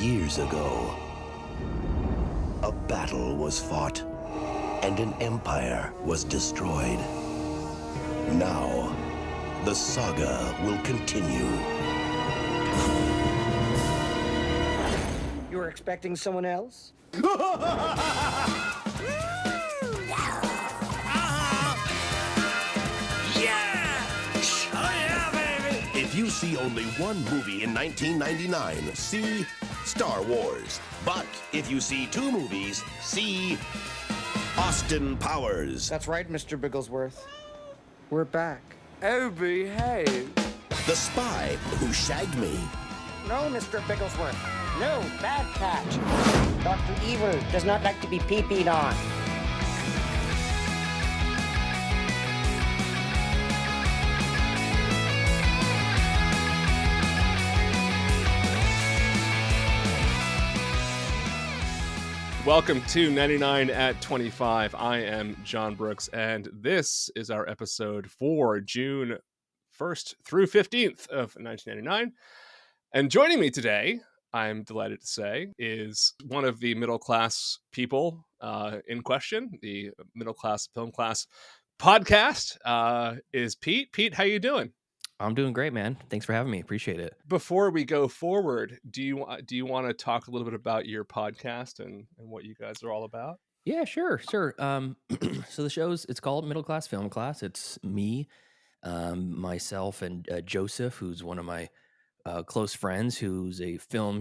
Years ago, a battle was fought and an empire was destroyed. Now, the saga will continue. You were expecting someone else? If you see only one movie in 1999, see Star Wars. But if you see two movies, see Austin Powers. That's right, Mr. Bigglesworth. We're back. Oh, behave. The Spy Who Shagged Me. No, Mr. Bigglesworth. No, bad catch. Dr. Evil does not like to be pee-peed on. Welcome to 99 at 25. I am John Brooks, and this is our episode for June 1st through 15th of 1999. And joining me today, I'm delighted to say, is one of the middle-class people in question, the middle-class film class podcast, is Pete. Pete, how you doing? I'm doing great, man. Thanks for having me. Appreciate it. Before we go forward, do you want to talk a little bit about your podcast and what you guys are all about? Yeah, sure. So the it's called Middle Class Film Class. It's me, myself, and Joseph, who's one of my close friends, who's he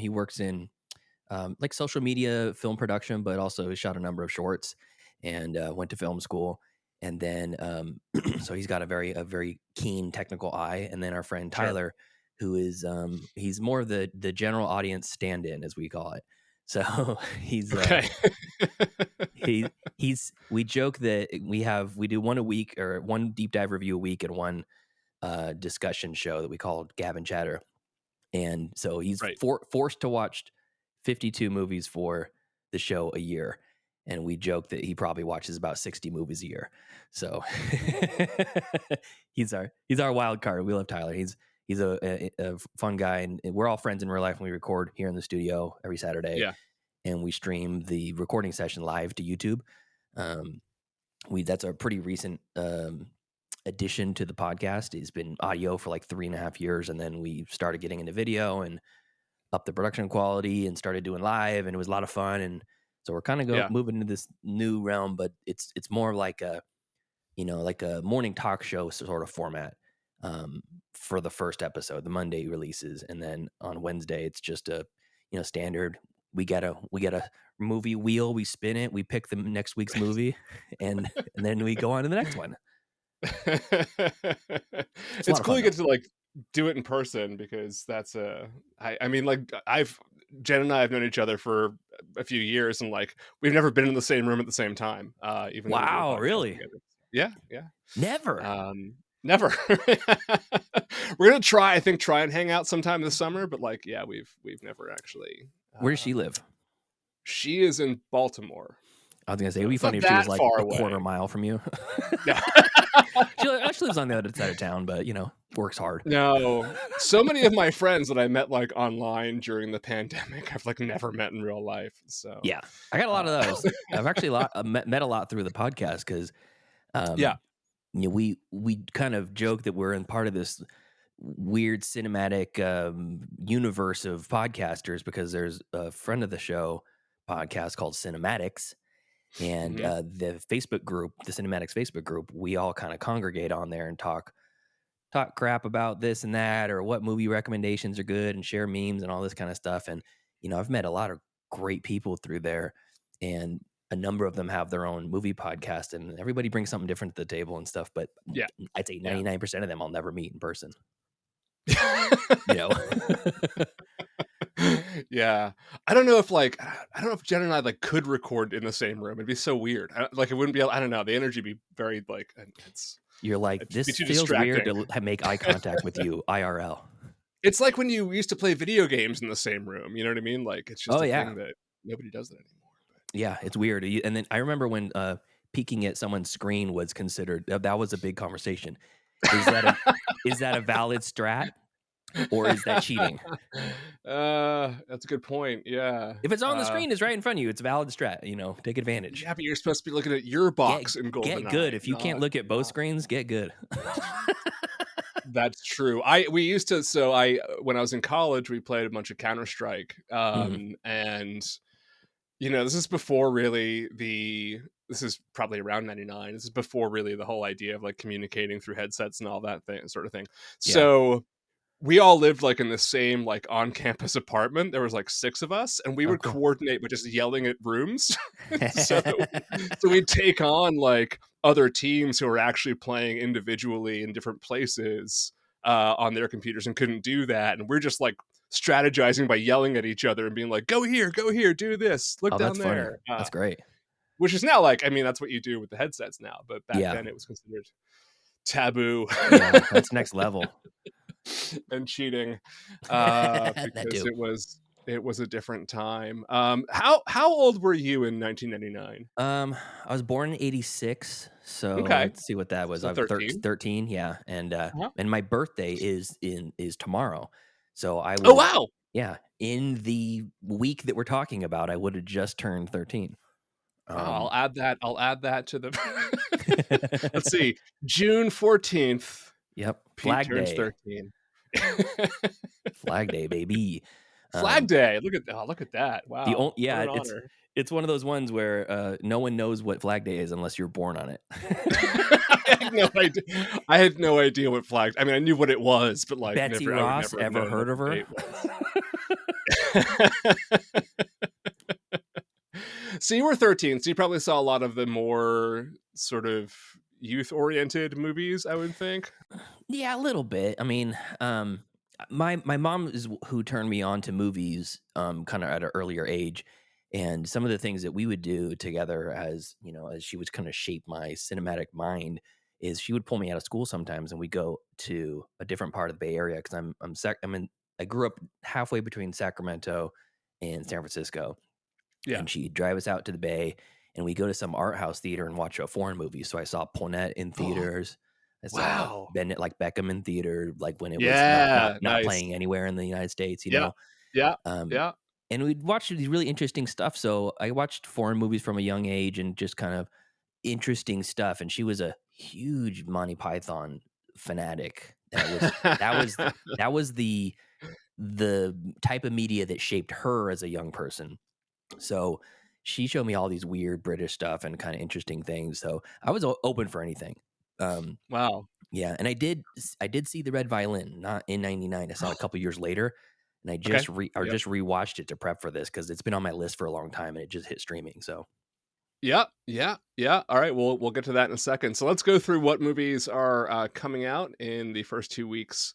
works in like social media film production, but also has shot a number of shorts and went to film school. And then, so he's got a very keen technical eye. And then our friend Tyler, who is, he's more of the general audience stand-in, as we call it. So he's, okay. We joke that we do one a week, or one deep dive review a week, and one discussion show that we call Gab and Chatter. And so he's forced to watch 52 movies for the show a year. And we joke that he probably watches about 60 movies a year. So he's our wild card. We love Tyler. He's a fun guy, and we're all friends in real life. And we record here in the studio every Saturday. Yeah. And we stream the recording session live to YouTube. That's a pretty recent addition to the podcast. It's been audio for like 3.5 years, and then we started getting into video and up the production quality and started doing live, and it was a lot of fun. And so we're kind of moving into this new realm, but it's more like a morning talk show sort of format for the first episode, the Monday releases, and then on Wednesday it's just a standard. We get a movie wheel, we spin it, we pick the next week's movie, and then we go on to the next one. It's cool you get to like do it in person, because that's Jen and I have known each other for a few years, and like we've never been in the same room at the same time. Even wow, really? Yeah. Never. Never. We're gonna try and hang out sometime this summer, but we've never actually. Where does she live? She is in Baltimore. I was gonna say it'd be funny if she was like a quarter mile from you. Yeah. She actually lives on the other side of town, but works hard. No, so many of my friends that I met like online during the pandemic, I've like never met in real life. So yeah, I got a lot of those. I've actually met a lot through the podcast, because we kind of joke that we're in part of this weird cinematic universe of podcasters, because there's a friend of the show podcast called Cinematics. And the Facebook group, the Cinematics Facebook group, we all kind of congregate on there and talk crap about this and that, or what movie recommendations are good, and share memes and all this kind of stuff. And, I've met a lot of great people through there, and a number of them have their own movie podcast, and everybody brings something different to the table and stuff. But I'd say 99% of them I'll never meet in person. Yeah, I don't know if Jen and I like could record in the same room. It'd be so weird. It wouldn't be. I don't know. The energy would be very like. You're like, this feels weird to make eye contact with you IRL. It's like when you used to play video games in the same room. You know what I mean? Like it's just thing that nobody does that anymore. But. Yeah, it's weird. And then I remember when peeking at someone's screen was considered. That was a big conversation. Is that a valid strat? or is that cheating? That's a good point. Yeah. If it's on the screen, it's right in front of you. It's a valid strat. Take advantage. Yeah, but you're supposed to be looking at your box in Get good. GoldenEye. If you can't look at both screens, get good. That's true. We used to. So when I was in college, we played a bunch of Counter-Strike, and this is before really this is probably around 99. This is before really the whole idea of like communicating through headsets and all that sort of thing. Yeah. So we all lived like in the same like on-campus apartment. There was like 6 of us, and we would coordinate by just yelling at rooms. so we'd take on like other teams who were actually playing individually in different places on their computers and couldn't do that. And we're just like strategizing by yelling at each other and being like, go here, do this, look down there. That's great. Which is now like, I mean, that's what you do with the headsets now, but back then it was considered taboo. Yeah, that's next level. And cheating because it was a different time. How old were you in 1999? I was born in 86, so let's see what that was. So I was 13, yeah, and my birthday is tomorrow, so I would, oh wow, yeah, in the week that we're talking about, I would have just turned 13. I'll add that to the let's see, June 14th. Yep, Pete Flag turns Day. 13. Flag Day, baby. Flag Day. Look at that. Wow. It's one of those ones where no one knows what Flag Day is unless you're born on it. I had no idea what Flag. I mean, I knew what it was, but like Betsy Ross. Ever heard of her? So you were 13, so you probably saw a lot of the more sort of youth-oriented movies, I would think. Yeah, a little bit. I mean, my mom is who turned me on to movies kind of at an earlier age, and some of the things that we would do together as she would kind of shape my cinematic mind is she would pull me out of school sometimes and we go to a different part of the Bay Area because I grew up halfway between Sacramento and San Francisco. Yeah. And she'd drive us out to the Bay and we go to some art house theater and watch a foreign movie. So I saw Ponette in theaters. I saw Bennett like Beckham in theater, like when it was not playing anywhere in the United States, know? Yeah. And we'd watch these really interesting stuff. So I watched foreign movies from a young age and just kind of interesting stuff. And she was a huge Monty Python fanatic. That was the type of media that shaped her as a young person. So she showed me all these weird British stuff and kind of interesting things. So I was open for anything. Wow. Yeah, and I did see The Red Violin, not in 99. I saw it a couple years later, and I just just rewatched it to prep for this because it's been on my list for a long time and it just hit streaming. So yeah. All right, we'll get to that in a second. So let's go through what movies are coming out in the first 2 weeks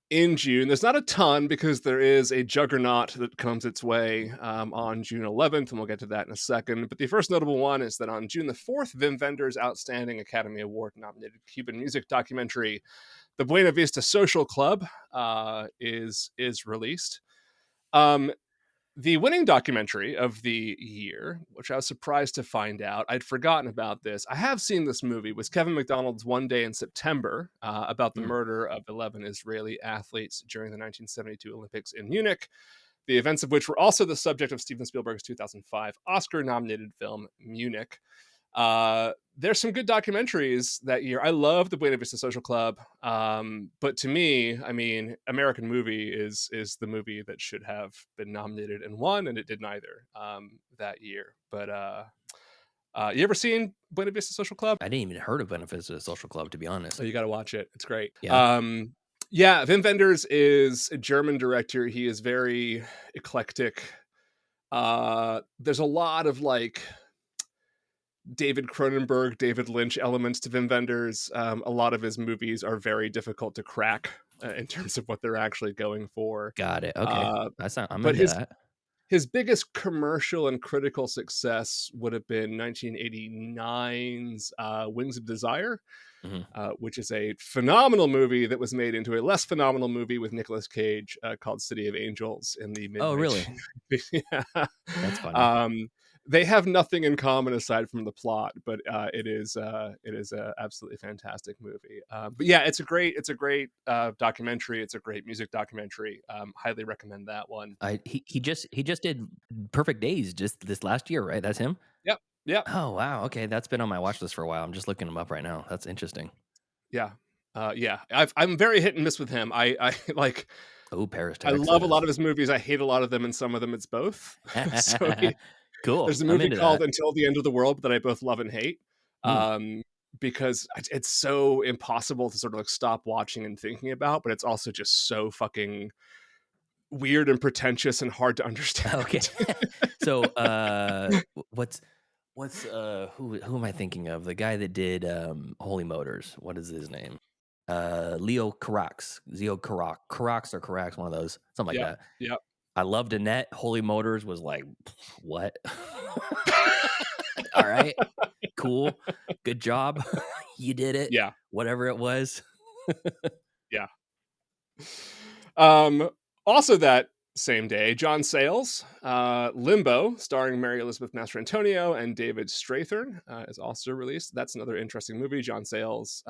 in June. There's not a ton because there is a juggernaut that comes its way on June 11th, and we'll get to that in a second. But the first notable one is that on June the 4th, Wim Wenders' Outstanding Academy Award-nominated Cuban music documentary, The Buena Vista Social Club, is released. The winning documentary of the year, which I was surprised to find out, I'd forgotten about this. I have seen this movie, was Kevin McDonald's One Day in September, about the murder of 11 Israeli athletes during the 1972 Olympics in Munich, the events of which were also the subject of Steven Spielberg's 2005 Oscar-nominated film, Munich. There's some good documentaries that year. I love the Buena Vista Social Club, but to me, I mean, American Movie is the movie that should have been nominated and won, and it did neither that year. But you ever seen Buena Vista Social Club? I didn't even heard of Buena Vista Social Club, to be honest. Oh, you got to watch it. It's great. Yeah. Wim Wenders is a German director. He is very eclectic. There's a lot of like David Cronenberg, David Lynch elements to Wim Wenders. A lot of his movies are very difficult to crack in terms of what they're actually going for. Got it. Okay. I'm into that. His biggest commercial and critical success would have been 1989's Wings of Desire, which is a phenomenal movie that was made into a less phenomenal movie with Nicolas Cage called City of Angels in the mid. Oh, really? Yeah. That's funny. they have nothing in common aside from the plot, but it is a absolutely fantastic movie. But yeah, it's a great documentary. It's a great music documentary. Highly recommend that one. He just did Perfect Days just this last year, right? That's him. Yep. Yep. Oh wow, okay, that's been on my watch list for a while. I'm just looking him up right now. That's interesting. Yeah. Yeah. I'm very hit and miss with him. I like. Oh, Paris, I love a Texas. lot of his movies. I hate a lot of them, and some of them it's both. So Cool. there's a I'm movie into called that. Until the End of the World that I both love and hate. Mm. Because it's so impossible to sort of like stop watching and thinking about, but it's also just so fucking weird and pretentious and hard to understand. Okay. So what's who am I thinking of? The guy that did Holy Motors. What is his name? Leo Carax. Carax or Carax, one of those. Something like Yep. that. Yep. I loved Annette. Holy Motors was like, what? All right. Cool. Good job. You did it. Yeah. Whatever it was. Yeah. Also that same day, John Sayles, Limbo, starring Mary Elizabeth Mastrantonio and David Strathern, is also released. That's another interesting movie. John Sayles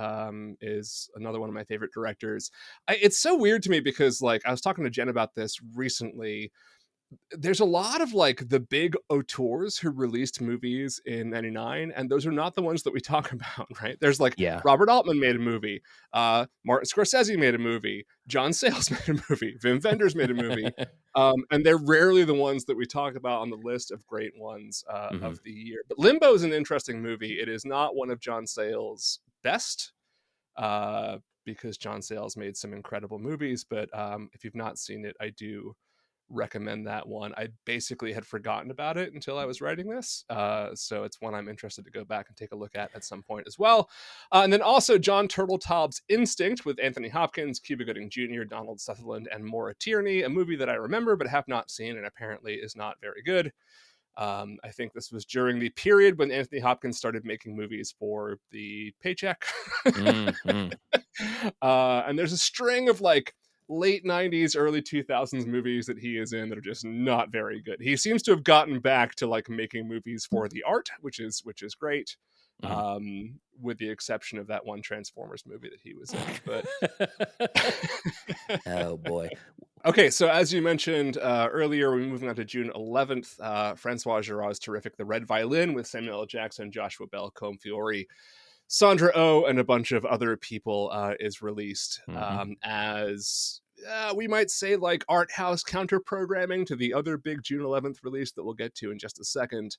is another one of my favorite directors. It's so weird to me because, like, I was talking to Jen about this recently. There's a lot of like the big auteurs who released movies in 99, and those are not the ones that we talk about, right? There's like Yeah. Robert Altman made a movie, Martin Scorsese made a movie, John Sayles made a movie, Wim Wenders made a movie, and they're rarely the ones that we talk about on the list of great ones of the year. But Limbo is an interesting movie. It is not one of John Sayles' best, because John Sayles made some incredible movies, but if you've not seen it, I do recommend that one. I basically had forgotten about it until I was writing this, so it's one I'm interested to go back and take a look at some point as well. And then also John Turteltaub's Instinct with Anthony Hopkins, Cuba Gooding Jr., Donald Sutherland, and Maura Tierney, a movie that I remember but have not seen and apparently is not very good. I think this was during the period when Anthony Hopkins started making movies for the paycheck. Mm-hmm. And there's a string of like late 90s, early 2000s movies that he is in that are just not very good. He seems to have gotten back to like making movies for the art, which is great. With the exception of that one Transformers movie that he was in. But oh boy. Okay, so as you mentioned earlier, we're moving on to June 11th. Francois Girard's terrific The Red Violin with Samuel L. Jackson, Joshua Bell, Combe Fiore, Sandra Oh, and a bunch of other people is released as we might say like art house counter programming to the other big June 11th release that we'll get to in just a second.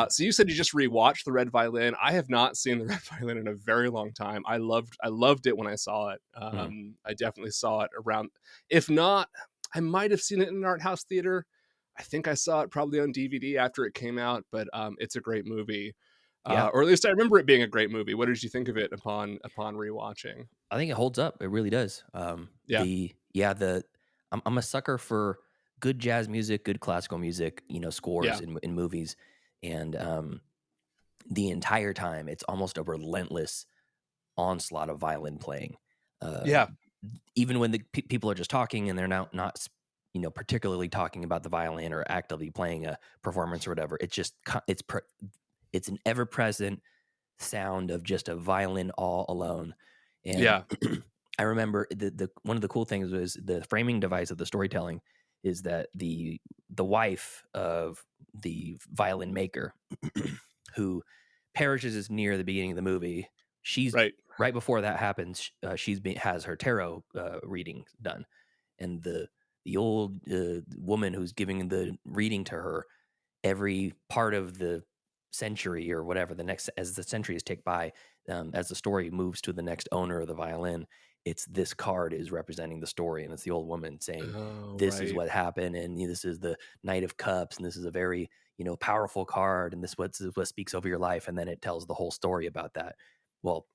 So you said you just rewatched The Red Violin. I have not seen The Red Violin in a very long time. I loved it when I saw it. I definitely saw it around, if not, I might have seen it in an art house theater. I think I saw it probably on DVD after it came out, but it's a great movie. Or at least I remember it being a great movie. What did you think of it upon rewatching? I think it holds up. It really does. I'm a sucker for good jazz music, good classical music, scores in movies. And the entire time, it's almost a relentless onslaught of violin playing. Even when the people are just talking and they're not particularly talking about the violin or actively playing a performance or whatever, it's an ever-present sound of just a violin all alone. And I remember the one of the cool things was the framing device of the storytelling is that the wife of the violin maker who perishes near the beginning of the movie, she's right before that happens, has her tarot reading done, and the old woman who's giving the reading to her, every part of the century or whatever, as the centuries tick by, as the story moves to the next owner of the violin, it's this card is representing the story, and it's the old woman saying, this is what happened, and this is the Knight of Cups, and this is a very powerful card, and this is what speaks over your life, and then it tells the whole story about that. Well,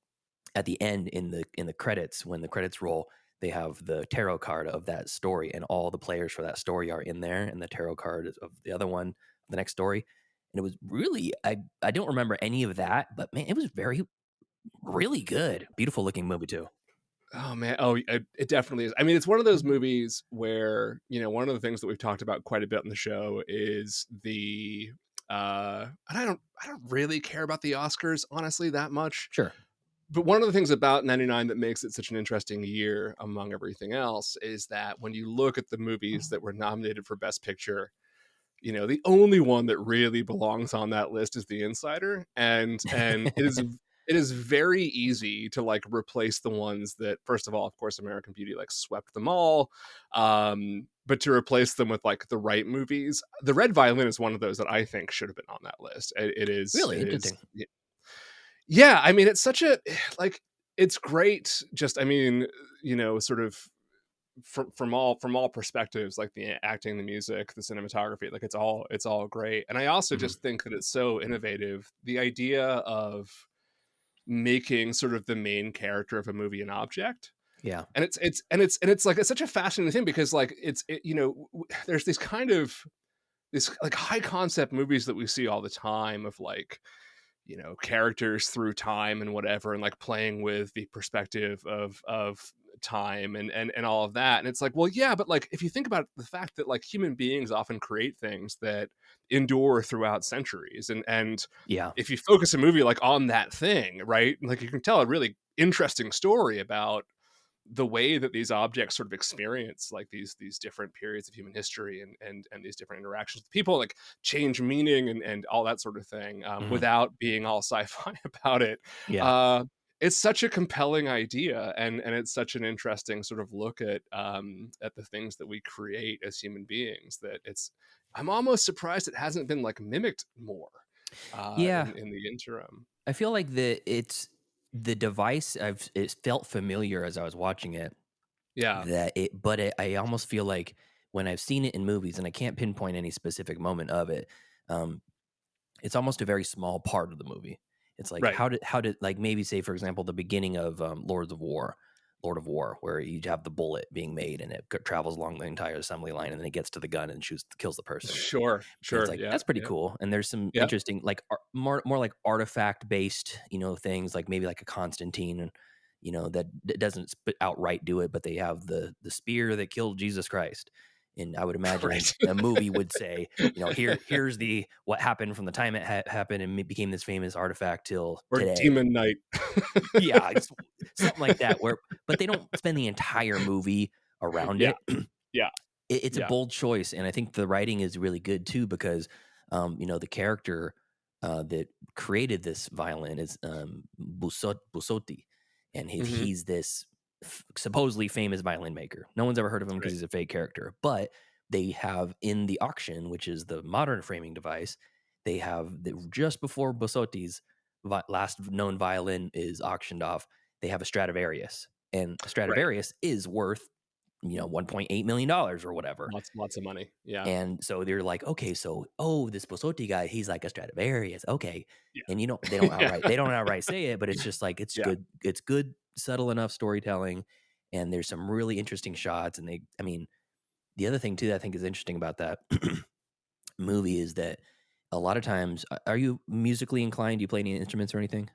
at the end, in the credits, when the credits roll, they have the tarot card of that story, and all the players for that story are in there, and the tarot card of the other one, the next story. And it was really, I don't remember any of that, but man, it was really good. Beautiful looking movie too. Oh man, it definitely is. I mean, it's one of those movies where, one of the things that we've talked about quite a bit on the show is the And I don't really care about the Oscars honestly that much. Sure. But one of the things about 99 that makes it such an interesting year among everything else is that when you look at the movies that were nominated for Best Picture, the only one that really belongs on that list is The Insider, and it is very easy to like replace the ones that, first of all, of course, American Beauty like swept them all, but to replace them with like the right movies. The Red Violin is one of those that I think should have been on that list. It is Really it is interesting. yeah, I mean, it's such a like it's great. Just sort of from all perspectives, like the acting, the music, the cinematography, like it's all great. And I also Mhm. just think that it's so innovative. The idea of making sort of the main character of a movie an object. Yeah. And it's like it's such a fascinating thing because like there's these kind of this like high concept movies that we see all the time of like characters through time and whatever, and like playing with the perspective of time and all of that. And it's like, well, yeah, but like if you think about the fact that like human beings often create things that endure throughout centuries, and Yeah. if you focus a movie like on that thing, right, like you can tell a really interesting story about the way that these objects sort of experience like these different periods of human history, and these different interactions with people, like change meaning and all that sort of thing, Mhm. without being all sci-fi about it. Yeah. uh it's such a compelling idea, and it's such an interesting sort of look at the things that we create as human beings, that I'm almost surprised it hasn't been like mimicked more Yeah. in the interim. I feel like the device. It felt familiar as I was watching it. Yeah. I almost feel like when I've seen it in movies, and I can't pinpoint any specific moment of it, um, it's almost a very small part of the movie. It's like Right. how did like maybe say for example the beginning of Lord of War, where you have the bullet being made and it travels along the entire assembly line, and then it gets to the gun and shoots kills the person. Sure, And it's sure. like Yeah, that's pretty yeah, cool. And there's some yeah. interesting like more like artifact based things like maybe like a Constantine and that doesn't outright do it, but they have the spear that killed Jesus Christ. And I would imagine Right. a movie would say, here's the what happened from the time it happened and it became this famous artifact till Or today. Demon Knight. Yeah, it's something like that. But they don't spend the entire movie around Yeah, it. yeah, It's a yeah. bold choice, and I think the writing is really good too because, the character that created this violin is Busotti, and Mhm. he's this supposedly famous violin maker. No one's ever heard of him because Right. he's a fake character, but they have in the auction, which is the modern framing device, they have just before Busotti's last known violin is auctioned off. They have a Stradivarius, and a Right. Stradivarius is worth $1.8 million or whatever. Lots of money. Yeah. And so they're like, okay, so this Bosotti guy, he's like a Stradivarius, okay. Yeah. And Yeah. they don't outright say it, but it's just like Yeah. it's good, subtle enough storytelling, and there's some really interesting shots. And the other thing too that I think is interesting about that movie is that a lot of times, are you musically inclined? Do you play any instruments or anything?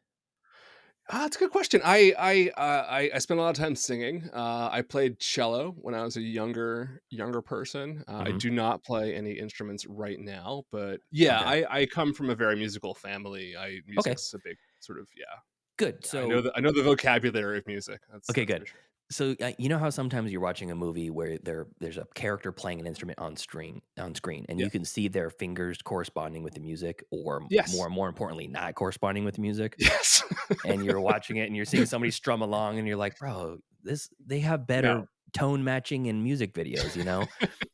That's a good question. I spent a lot of time singing. I played cello when I was a younger person. I Hmm. do not play any instruments right now, but yeah, Okay. I come from a very musical family. Okay. Music's a big sort of, yeah. Good. Yeah, I know the vocabulary of music. Okay, That's for good. sure. So you know how sometimes you're watching a movie where there's a character playing an instrument on screen, and Yeah. you can see their fingers corresponding with the music, or Yes. more importantly, not corresponding with the music. Yes. And you're watching it, and you're seeing somebody strum along, and you're like, bro, they have better No. tone matching in music videos.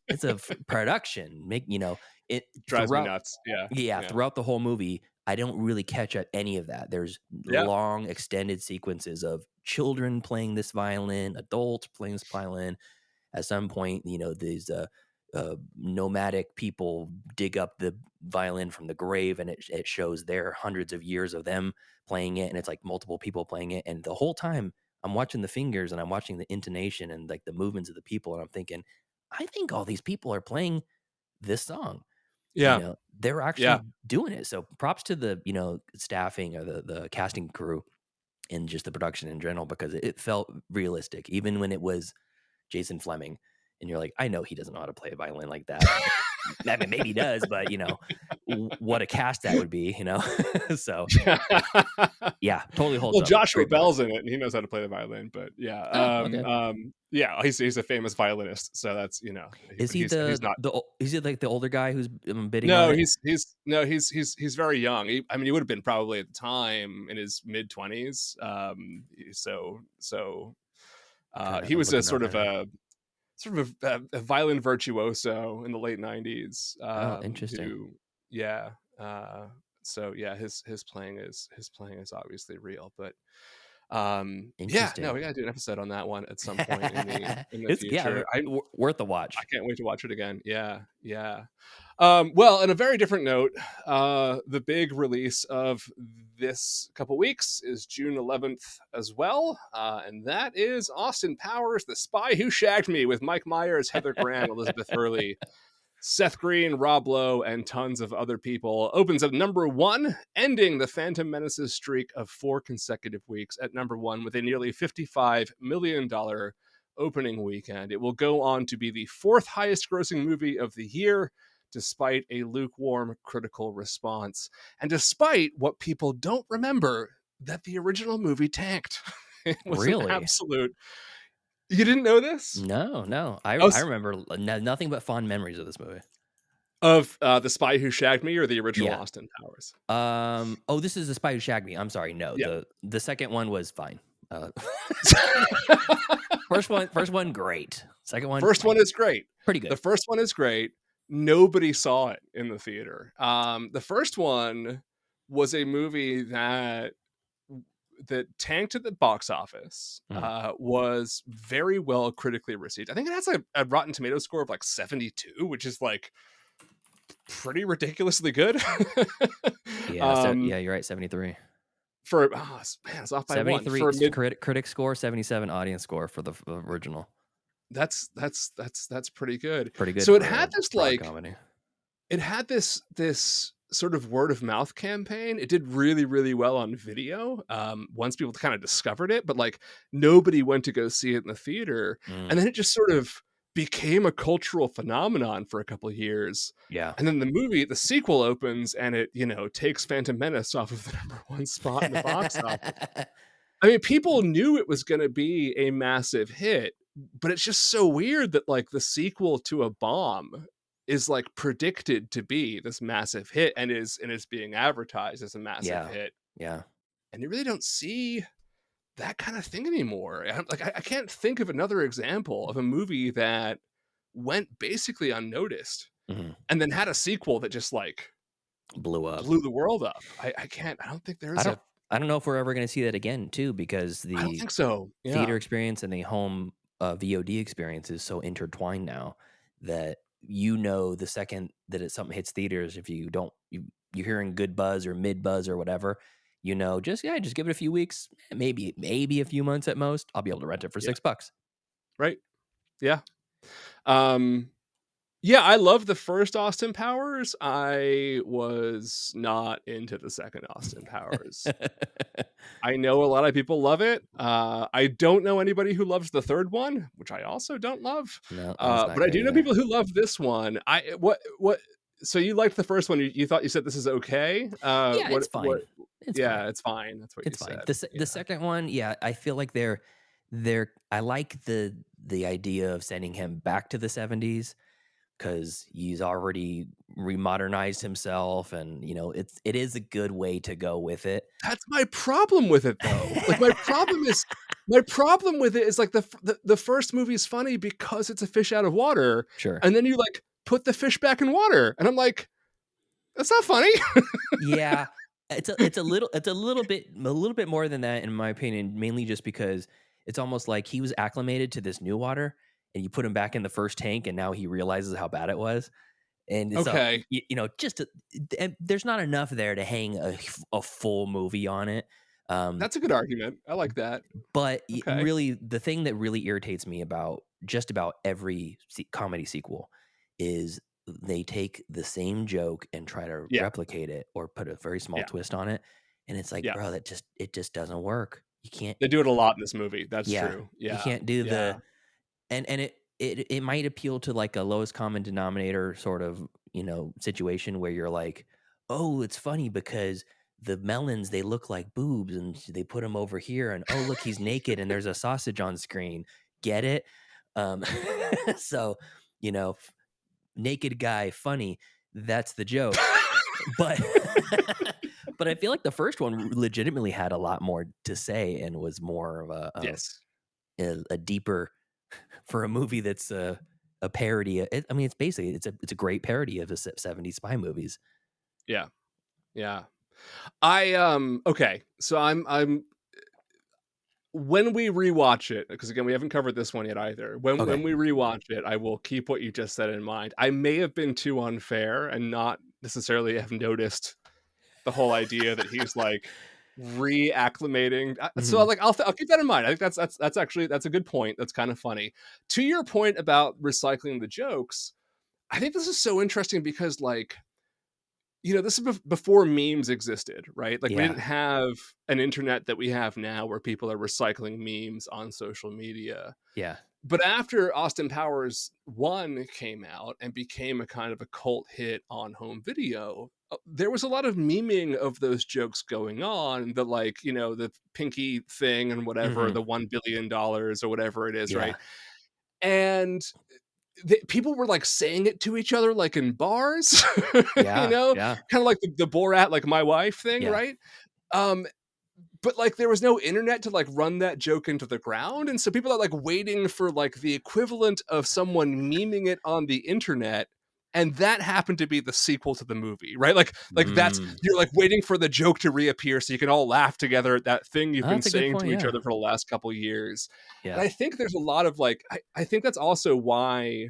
It's a production. It Drives me throughout. nuts. Yeah. Yeah, Yeah. throughout the whole movie, I don't really catch at any of that. There's Yeah. long extended sequences of children playing this violin, adults playing this violin. At some point, these nomadic people dig up the violin from the grave, and it shows their hundreds of years of them playing it, and it's like multiple people playing it. And the whole time, I'm watching the fingers and I'm watching the intonation and like the movements of the people, and I'm thinking, I think all these people are playing this song. Yeah. They're Yeah. actually doing it. So props to the, staffing or the casting crew and just the production in general because it felt realistic, even when it was Jason Fleming. and you're like, I know he doesn't know how to play a violin like that. I mean, maybe he does, but what a cast that would be, So yeah, totally holds Well, up. Joshua Great movie. Bell's in it, and he knows how to play the violin. But yeah, Okay. yeah, he's a famous violinist, so that's Is he he's not. is he like the older guy who's bidding No, on it? he's very young. I mean, he would have been probably at the time in his mid-20s. Kinda, He I'm was a looking up sort right of now. a violin virtuoso in the late 90s. Oh, interesting. Yeah. So yeah, his playing is obviously real, but yeah, no, Interesting. we gotta do an episode on that one at some point in the It's future. worth a I watch. can't wait to watch it again. Yeah, yeah. Well, on a very different note, the big release of this couple weeks is June 11th as well, and that is Austin Powers: The Spy Who Shagged Me, with Mike Myers, Heather Graham, Elizabeth Hurley, Seth Green, Rob Lowe, and tons of other people. Opens at number 1, ending the Phantom Menace's streak of 4 consecutive weeks at number 1 with a nearly $55 million opening weekend. It will go on to be the 4th highest grossing movie of the year, despite a lukewarm critical response. And despite what people don't remember, that the original movie tanked. It was an Really? absolute... You didn't know this? No. I Oh, remember nothing but fond memories of this movie. Of The Spy Who Shagged Me, or the original Yeah. Austin Powers? Oh, this is The Spy Who Shagged Me. I'm sorry. No, Yeah. the second one was fine. First one, great. Second one, First one is great. pretty good. The first one is great. Nobody saw it in the theater. The first one was a movie that tanked at the box office, was very well critically received. I think it has a Rotten Tomatoes score of like 72, which is like pretty ridiculously good. Yeah, yeah, you're right. 73. Man, it's off by 73 one. For critic score, 77 audience score for the original. That's pretty good. Pretty good. So it for had a this broad comedy. it had this sort of word of mouth campaign. It did really, really well on video. Once people kind of discovered it, but like nobody went to go see it in the theater. And then it just sort of became a cultural phenomenon for a couple of years. Yeah. And then the sequel opens, and it, takes Phantom Menace off of the number 1 spot in the box office. I mean, people knew it was going to be a massive hit, but it's just so weird that like the sequel to a bomb is like predicted to be this massive hit and is being advertised as a massive hit. Yeah. And you really don't see that kind of thing anymore. I can't think of another example of a movie that went basically unnoticed and then had a sequel that just like blew the world up. I don't think there's I don't know if we're ever going to see that again too, because I don't the think so. theater experience and the home VOD experience is so intertwined now that the second that something hits theaters, if you're hearing good buzz or mid buzz or whatever, just give it a few weeks, maybe a few months at most. I'll be able to rent it for $6. Right. Yeah. Yeah, I love the first Austin Powers. I was not into the second Austin Powers. I know a lot of people love it. I don't know anybody who loves the third one, which I also don't love. No, but I do know people who love this one. So you liked the first one? You said this is okay? Yeah, it's fine. It's fine. That's what it's you fine. said. The second one, yeah, I feel like they're I like the idea of sending him back to the 70s. Because he's already remodernized himself, and it is a good way to go with it. That's my problem with it, though. Like my problem with it is like the first movie is funny because it's a fish out of water, Sure. And then you like put the fish back in water, and I'm like, that's not funny. Yeah, it's a little bit more than that, in my opinion. Mainly just because it's almost like he was acclimated to this new water, and you put him back in the first tank, and now he realizes how bad it was. And okay, and there's not enough there to hang a full movie on it. That's a good argument. I like that. But really, the thing that really irritates me about just about every comedy sequel is they take the same joke and try to replicate it or put a very small twist on it, and it's like, bro, it just doesn't work. You can't. They do it a lot in this movie. That's true. Yeah, you can't do and it might appeal to like a lowest common denominator sort of, situation where you're like, oh, it's funny because the melons, they look like boobs and they put them over here, and oh, look, he's naked and there's a sausage on screen. Get it? Um, so, naked guy, funny. That's the joke. But but I feel like the first one legitimately had a lot more to say and was more of Yes. a deeper for a movie that's a parody. I mean, it's basically it's a great parody of the 70s spy movies. Yeah. Yeah. Okay. So I'm when we rewatch it, because again, we haven't covered this one yet either. When we rewatch it, I will keep what you just said in mind. I may have been too unfair and not necessarily have noticed the whole idea that he's like reacclimating. So like I'll keep that in mind. I think that's actually that's a good point. That's kind of funny. To your point about recycling the jokes, I think this is so interesting because like, this is before memes existed, right? Like we didn't have an internet that we have now where people are recycling memes on social media. Yeah. But after Austin Powers 1 came out and became a kind of a cult hit on home video, there was a lot of memeing of those jokes going on, the like, the pinky thing and whatever, the $1 billion or whatever it is, right? And people were like saying it to each other, like in bars, Yeah. kind of like the Borat, like my wife thing, right? But like there was no internet to like run that joke into the ground, and so people are like waiting for like the equivalent of someone memeing it on the internet, and that happened to be the sequel to the movie, right? Like that's you're like waiting for the joke to reappear so you can all laugh together at that thing you've been saying to each other for the last couple of years. And I think there's a lot of like I think that's also why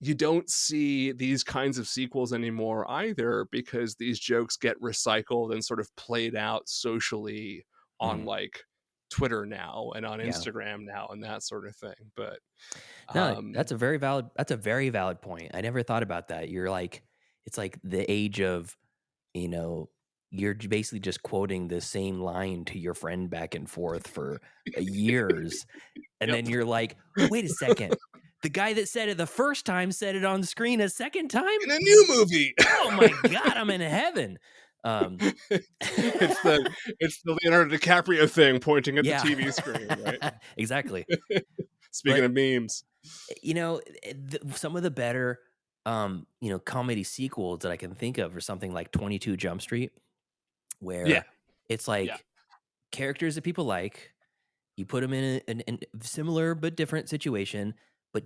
you don't see these kinds of sequels anymore either, because these jokes get recycled and sort of played out socially on like Twitter now and on Instagram now and that sort of thing. But no, that's a very valid point. I never thought about that. You're like, it's like the age of, you're basically just quoting the same line to your friend back and forth for years. And then you're like, wait a second. The guy that said it the first time said it on screen a second time in a new movie. Oh my God, I'm in heaven. It's the Leonardo DiCaprio thing pointing at the TV screen, right? Exactly. Speaking of memes, some of the better, comedy sequels that I can think of are something like 22 Jump Street, where it's like characters that people like, you put them in a similar but different situation, but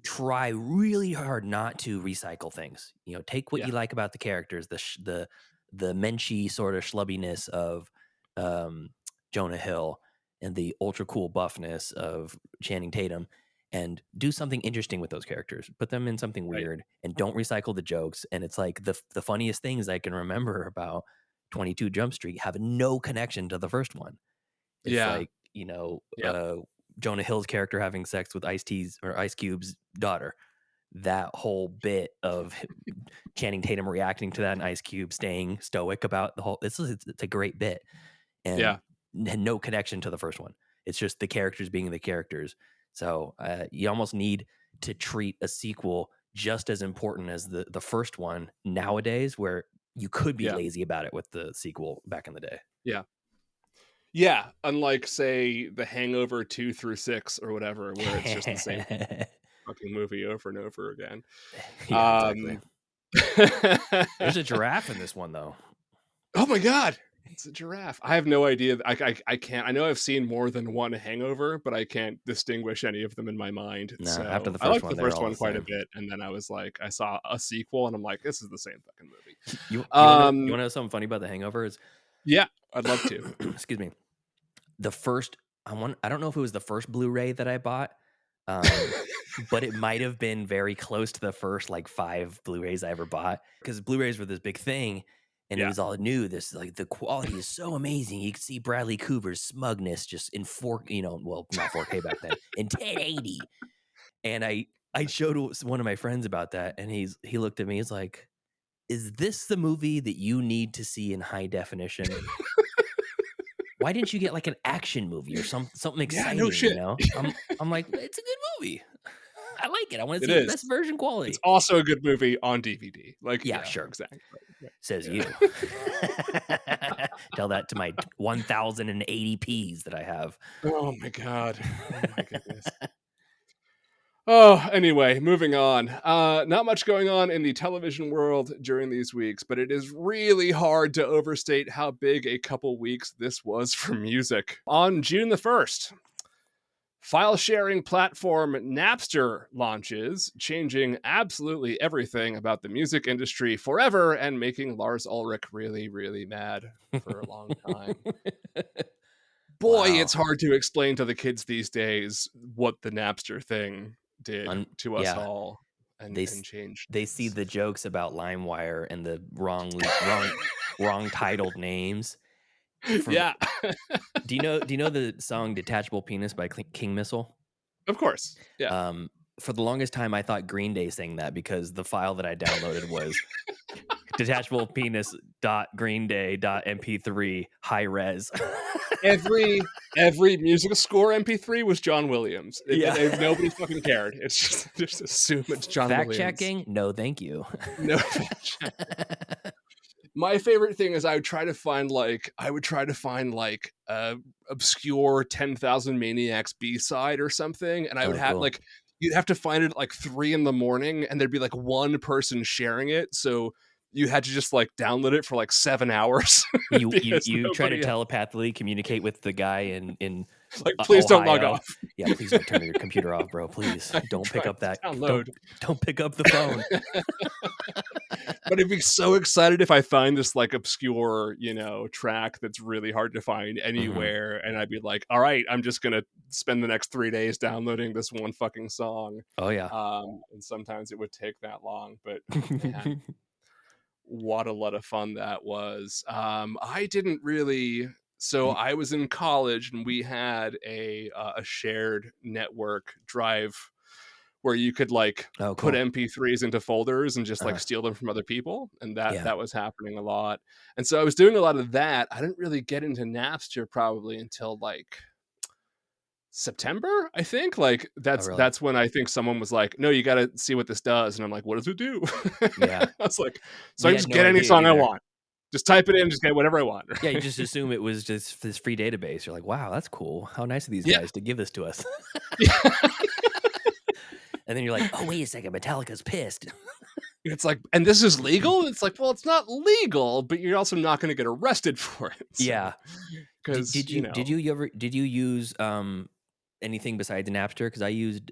try really hard not to recycle things. Take what you like about the characters, the menschy sort of schlubbiness of Jonah Hill and the ultra cool buffness of Channing Tatum, and do something interesting with those characters. Put them in something weird and don't recycle the jokes. And it's like the funniest things I can remember about 22 Jump Street have no connection to the first one. It's like, Jonah Hill's character having sex with Ice Cube's daughter. That whole bit of Channing Tatum reacting to that and Ice Cube staying stoic about the whole, it's a great bit. And no connection to the first one. It's just the characters being the characters. So you almost need to treat a sequel just as important as the first one nowadays, where you could be lazy about it with the sequel back in the day. Yeah, unlike say The Hangover 2 through 6 or whatever, where it's just the same fucking movie over and over again. Exactly. There's a giraffe in this one, though. Oh my God, it's a giraffe! I have no idea. I can't. I know I've seen more than one Hangover, but I can't distinguch any of them in my mind. No, so after the I liked first the first one quite a bit, and then I was like, I saw a sequel, and I'm like, this is the same fucking movie. You want to know something funny about The Hangover? Yeah, I'd love to. Excuse me. The first, I don't know if it was the first Blu-ray that I bought, but it might have been very close to the first like 5 Blu-rays I ever bought, because Blu-rays were this big thing, and it was all new. This like the quality is so amazing. You could see Bradley Cooper's smugness just in not 4K back then, in 1080. And I showed one of my friends about that, and he looked at me. He's like, "Is this the movie that you need to see in high definition?" Why didn't you get like an action movie or something exciting? No shit. I'm like, it's a good movie. I like it. I want to It see is. best version quality. It's also a good movie on DVD. Like, yeah, sure. Exactly. Says you. Tell that to my 1,080p's that I have. Oh my God. Oh my goodness. Oh, anyway, moving on. Not much going on in the television world during these weeks, but it is really hard to overstate how big a couple weeks this was for music. On June the 1st, file sharing platform Napster launches, changing absolutely everything about the music industry forever and making Lars Ulrich really, really mad for a long time. Boy, Wow. it's hard to explain to the kids these days what the Napster thing did to us all and changed. They see the jokes about LimeWire and the wrong titled names. Yeah. Do you know the song Detachable Penis by King Missile? Of course. Yeah. For the longest time I thought Green Day sang that because the file that I downloaded was detachable penis .greenday.mp3 high res. every music score MP3 was John Williams. Nobody fucking cared. It's just assume it's John Williams. Fact checking? No, thank you. No fact checking. My favorite thing is I would try to find like obscure 10,000 Maniacs B-side or something, and I would have cool. like you'd have to find it at like 3 a.m, and there'd be like one person sharing it, so you had to just like download it for like 7 hours. You try to telepathically communicate with the guy in like, please Ohio. don't log off. Yeah, please don't turn your computer off, bro. Please don't pick up that download. Don't pick up the phone. But I'd be so excited if I find this like obscure, track that's really hard to find anywhere, and I'd be like, all right, I'm just gonna spend the next 3 days downloading this one fucking song. Oh yeah. And sometimes it would take that long, but man, what a lot of fun that was. I didn't really. So I was in college, and we had a shared network drive where you could like put MP3s into folders and just like steal them from other people. And that was happening a lot. And so I was doing a lot of that. I didn't really get into Napster probably until like September, I think. Like that's when I think someone was like, no, you got to see what this does. And I'm like, what does it do? Yeah. I was like, so I can just get any song I want. Just type it in, just get whatever I want. Yeah, you just assume it was just this free database. You're like, wow, that's cool. How nice of these guys to give this to us. And then you're like, oh, wait a second, Metallica's pissed. It's like, and this is legal? It's like, well, it's not legal, but you're also not going to get arrested for it. So, yeah. Because did you use anything besides Napster? Because I used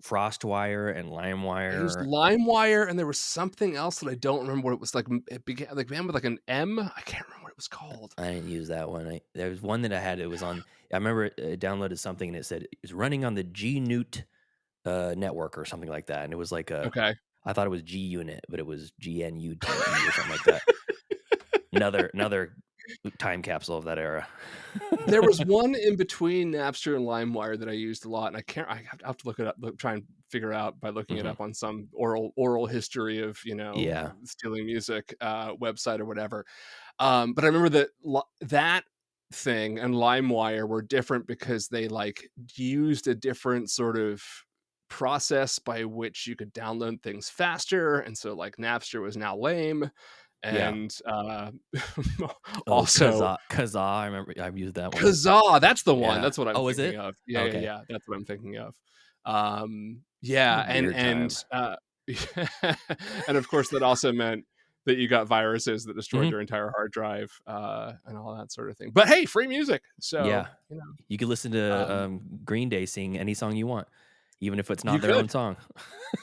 FrostWire and LimeWire. I used LimeWire, and there was something else that I don't remember what it was like. It began with like an M. I can't remember what it was called. I didn't use that one. There was one that I had. It was on. I remember it downloaded something, and it said it was running on the G-Newt network or something like that, and it was like okay. I thought it was G Unit, but it was GNUT or something like that. Another time capsule of that era. There was one in between Napster and LimeWire that I used a lot, and I have to look it up, try and figure out by looking it up on some oral history of stealing music website or whatever. But I remember that thing and LimeWire were different because they like used a different sort of process by which you could download things faster, and so like Napster was now lame. And also Kazaa, I remember I've used that one. Kazaa, that's the one. That's what I'm thinking of. Yeah, okay. yeah, that's what I'm thinking of. And of course that also meant that you got viruses that destroyed your entire hard drive and all that sort of thing. But hey, free music. So you could listen to Green Day sing any song you want, even if it's not their own song.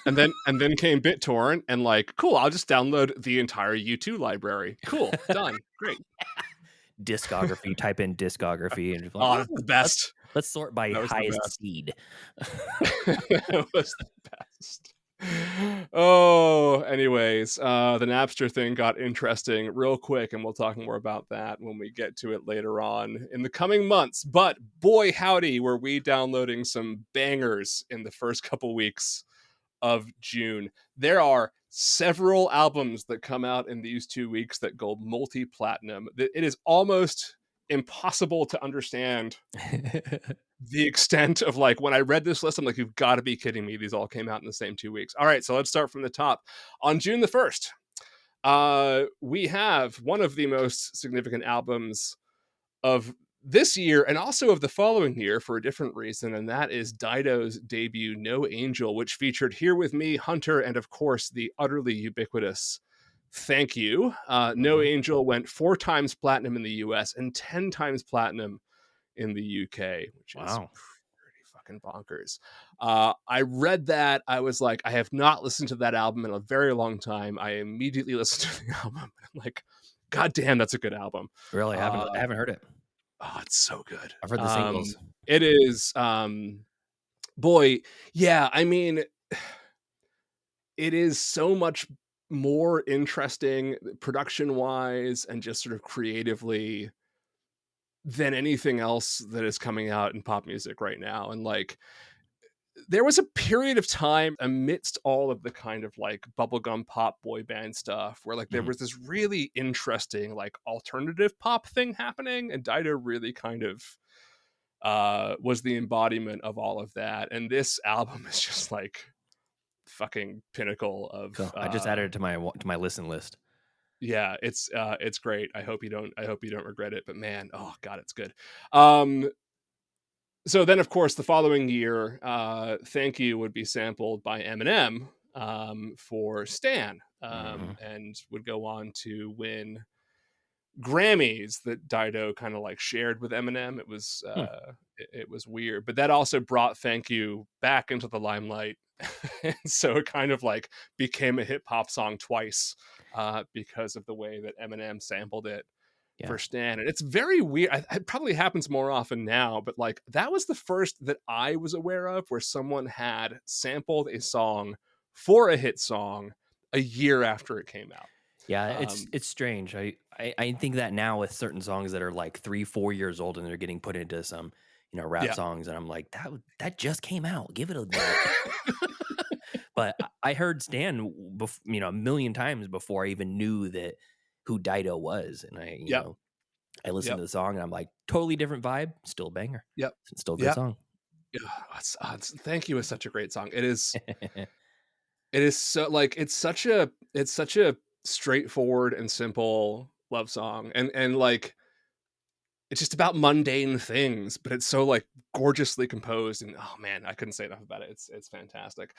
and then came BitTorrent, and like, cool, I'll just download the entire U2 library. Cool, done, great. Discography, type in discography, and like, that's the best. Let's sort by highest speed. That was the best. Oh, anyways, the Napster thing got interesting real quick, and we'll talk more about that when we get to it later on in the coming months. But boy, howdy, were we downloading some bangers in the first couple weeks of June. There are several albums that come out in these 2 weeks that go multi-platinum. It is almost impossible to understand the extent of like when I read this list, I'm like, you've got to be kidding me. These all came out in the same 2 weeks. All right, so let's start from the top. On June the 1st, we have one of the most significant albums of this year and also of the following year for a different reason, and that is Dido's debut No Angel, which featured Here With Me, Hunter, and of course the utterly ubiquitous Thank You. No Angel went 4 times platinum in the US and 10 times platinum in the UK, which is pretty fucking bonkers. I read that. I was like, I have not listened to that album in a very long time. I immediately listened to the album. I'm like, God damn, that's a good album. Really? I haven't heard it. Oh, it's so good. I've heard the singles. It is, boy, yeah, I mean, it is so much more interesting production-wise and just sort of creatively than anything else that is coming out in pop music right now. And like, there was a period of time amidst all of the kind of like bubblegum pop boy band stuff where like there was this really interesting like alternative pop thing happening, and Dido really kind of was the embodiment of all of that. And this album is just like fucking pinnacle of Cool. I just added it to my listen list. Yeah, it's great. I hope you don't regret it, but man, oh god, it's good. So then, of course, the following year, Thank You would be sampled by Eminem for Stan, and would go on to win Grammys that Dido kind of like shared with Eminem. It was it was weird, but that also brought Thank You back into the limelight. And so it kind of like became a hip hop song twice because of the way that Eminem sampled it. For Stan. And it's very weird. It probably happens more often now, but like that was the first that I was aware of where someone had sampled a song for a hit song a year after it came out. Yeah, it's strange. I think that now with certain songs that are like 3-4 years old and they're getting put into some rap songs, and I'm like, that just came out. Give it a minute. But I heard Stan a million times before I even knew who Dido was, and I listened to the song and I'm like, totally different vibe, still a banger. It's still a good song. Yeah, Thank You is such a great song. It is. It is so like it's such a straightforward and simple love song, and like it's just about mundane things, but it's so like gorgeously composed, and oh man, I couldn't say enough about it. It's fantastic.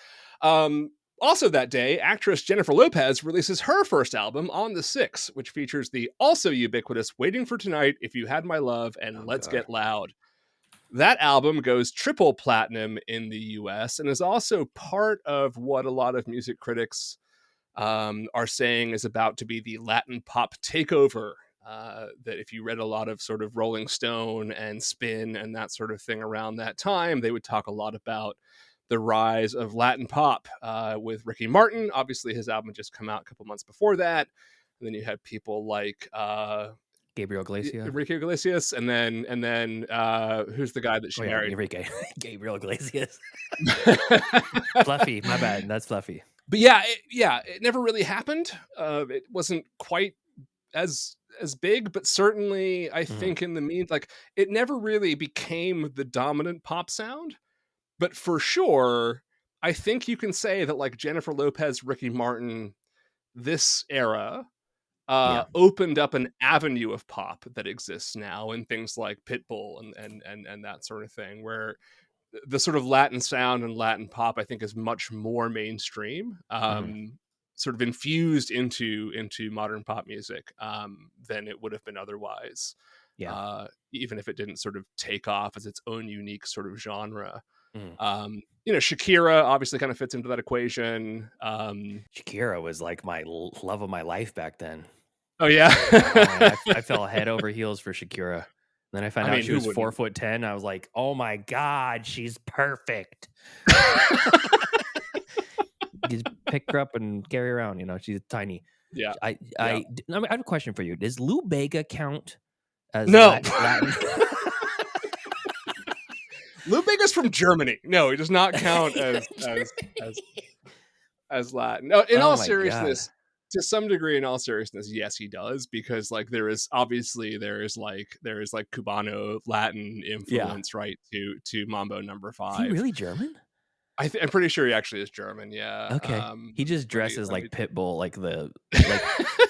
Also that day, actress Jennifer Lopez releases her first album on the 6th, which features the also ubiquitous Waiting for Tonight, If You Had My Love, and Let's Get Loud. That album goes triple platinum in the US and is also part of what a lot of music critics are saying is about to be the Latin pop takeover. That if you read a lot of sort of Rolling Stone and Spin and that sort of thing around that time, they would talk a lot about the rise of Latin pop with Ricky Martin. Obviously, his album had just come out a couple months before that. And then you had people like Gabriel Iglesias, Enrique Iglesias, and then who's the guy that she married? Enrique, Gabriel Iglesias. Fluffy, my bad. That's Fluffy. But it never really happened. It wasn't quite as big, but certainly I think in the like it never really became the dominant pop sound. But for sure, I think you can say that like Jennifer Lopez, Ricky Martin, this era opened up an avenue of pop that exists now in things like Pitbull and that sort of thing, where the sort of Latin sound and Latin pop, I think, is much more mainstream, sort of infused into modern pop music than it would have been otherwise. Even if it didn't sort of take off as its own unique sort of genre. Shakira obviously kind of fits into that equation. Shakira was like my love of my life back then. Oh yeah. I fell head over heels for Shakira. And then I found out she was 4'10". I was like, oh my god, she's perfect. Just pick her up and carry her around. She's tiny. Yeah. I have a question for you. Does Lou Bega count as no Latin? Lou Bega's from Germany. No, he does not count as Latin. No, in all seriousness, to some degree, in all seriousness, yes, he does, because like there is like Cubano Latin influence, right, to Mambo Number Is he 5. really German? I'm pretty sure he actually is German. Yeah. Okay. He just dresses Let me like Pitbull, like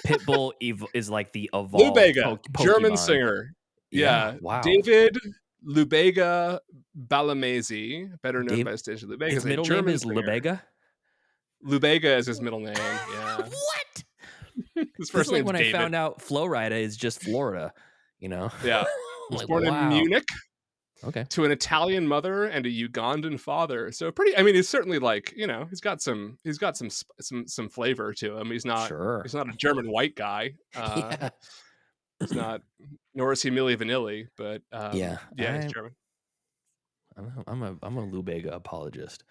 Pitbull is like the evolved Lubega, German Pokemon. singer. Yeah. Yeah. Wow. David Lubega Balamese, better known by station Lubega, His is a middle name German is singer. Lubega. Lubega is his middle name. Yeah. What? His This first is like name's when I David. found out Florida is just Florida, you know? Yeah. He was Like, born in wow. Munich. Okay. To an Italian mother and a Ugandan father. So pretty, I mean, he's certainly like, you know, he's got some flavor to him. He's not a German white guy. Yeah. He's not, nor is he Milli Vanilli, but Yeah, he's German. I'm a Lubega apologist.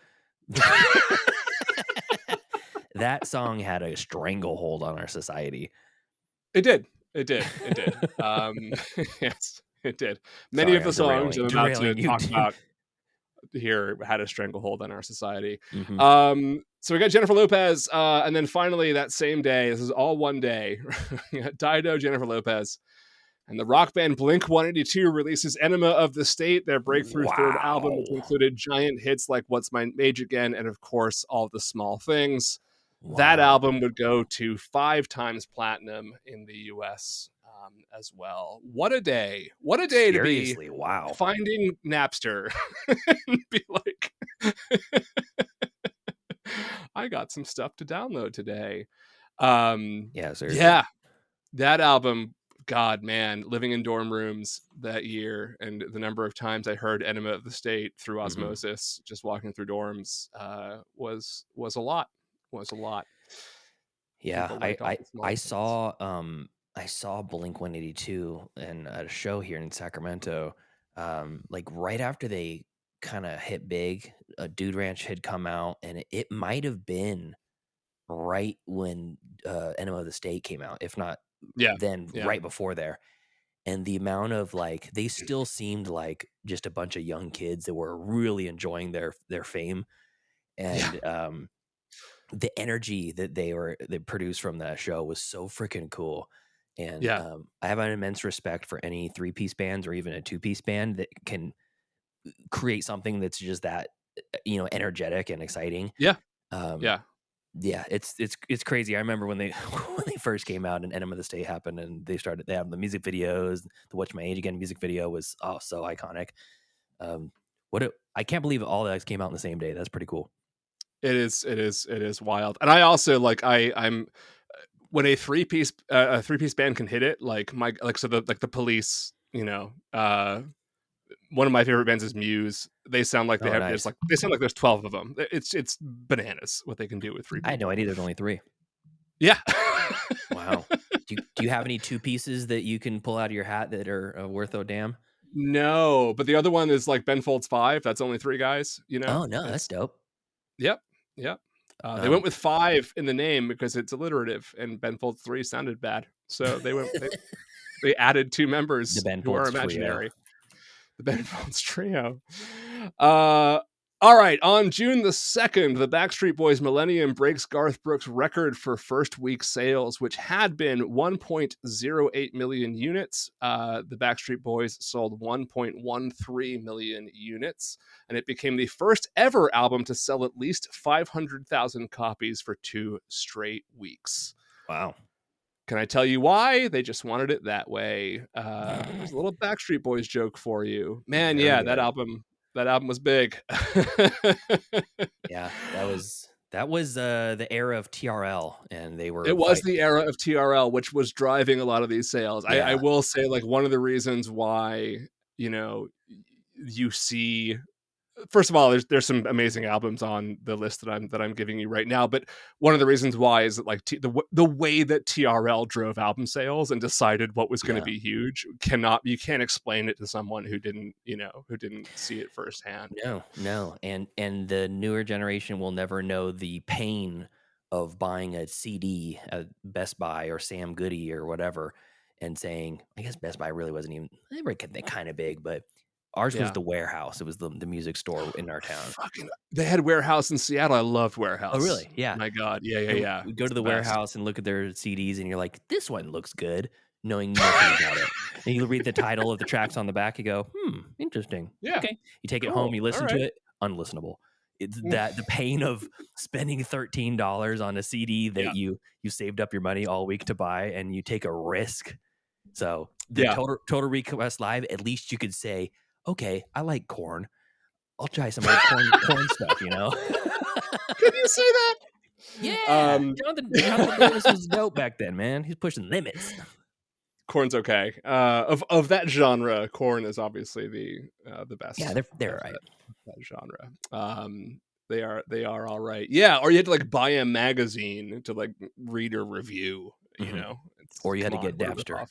That song had a stranglehold on our society. It did. Yes, it did. Many Sorry, of the songs I'm about to talk dude. about here had a stranglehold on our society. Mhm. So we got Jennifer Lopez, and then finally that same day, this is all one day, we got Dido, Jennifer Lopez, and the rock band Blink-182 releases Enema of the State, their breakthrough third album, which included giant hits like What's My Age Again, and of course, All the Small Things. Wow. That album would go to 5 times platinum in the US as well. What a day. What a day Seriously, to be wow. finding Napster and be like, I got some stuff to download today. Yeah, seriously. Yeah, that album, God, man, living in dorm rooms that year and the number of times I heard Enema of the State through osmosis, just walking through dorms, was a lot. Yeah, I saw Blink-182 at a show here in Sacramento, like right after they kind of hit big. A Dude Ranch had come out, and it might have been right when Enema of the State came out, if not then right before there. And the amount of like, they still seemed like just a bunch of young kids that were really enjoying their fame, and the energy that they produced from that show was so freaking cool. And I have an immense respect for any 3-piece bands or even a 2-piece band that can create something that's just that, you know, energetic and exciting. Yeah, it's crazy. I remember when they first came out and Enema of the State happened, and they have the music videos. The What's My Age Again music video was so iconic. I can't believe all that came out in the same day. That's pretty cool. It is wild. And I also like I'm when a 3-piece band can hit it, like the Police, you know, one of my favorite bands is Muse. They sound like they sound like there's 12 of them. It's bananas what they can do with 3 people. I had no idea there's only 3. Yeah. Wow. Do you have any 2 pieces that you can pull out of your hat that are worth a damn? No, but the other one is like Ben Folds 5. That's only 3 guys, you know? Oh, no, that's dope. Yep. They went with 5 in the name because it's alliterative, and Ben Folds 3 sounded bad. So they added 2 members who are imaginary. The Ben Folds Trio. All right, on June the 2nd, the Backstreet Boys Millennium breaks Garth Brooks' record for first week sales, which had been 1.08 million units. The Backstreet Boys sold 1.13 million units, and it became the first ever album to sell at least 500,000 copies for 2 straight weeks. Wow. Can I tell you why? They just wanted it that way. There's a little Backstreet Boys joke for you. Man, Very good. that album was big. Yeah, that was the era of TRL, and they were. It was the era of TRL, which was driving a lot of these sales. Yeah. I will say, like, one of the reasons why, you know, you see. First of all, there's some amazing albums on the list that I'm giving you right now, but one of the reasons why is that like the way that TRL drove album sales and decided what was going to be huge you can't explain it to someone who didn't see it firsthand. No, and the newer generation will never know the pain of buying a CD at Best Buy or Sam Goody or whatever, and saying, I guess Best Buy really wasn't even, they were kind of big, but Ours was the Warehouse. It was the music store in our town. They had Warehouse in Seattle. I loved Warehouse. Oh, really? Yeah. My God. Yeah. We go to the Warehouse and look at their CDs, and you're like, this one looks good, knowing nothing about it. And you read the title of the tracks on the back, you go, interesting. Yeah. Okay. You take it home, you listen to it, unlistenable. It's that the pain of spending $13 on a CD that you saved up your money all week to buy, and you take a risk. So the Total Request Live, at least you could say, okay, I like Korn. I'll try some other corn stuff, you know? Could you say that? Yeah. Jonathan Davis was dope back then, man. He's pushing limits. Korn's okay. Of that genre, Korn is obviously the best. Yeah, they're right. That genre. They are all right. Yeah, or you had to like buy a magazine to like read or review, you know. Or you had to get Napster.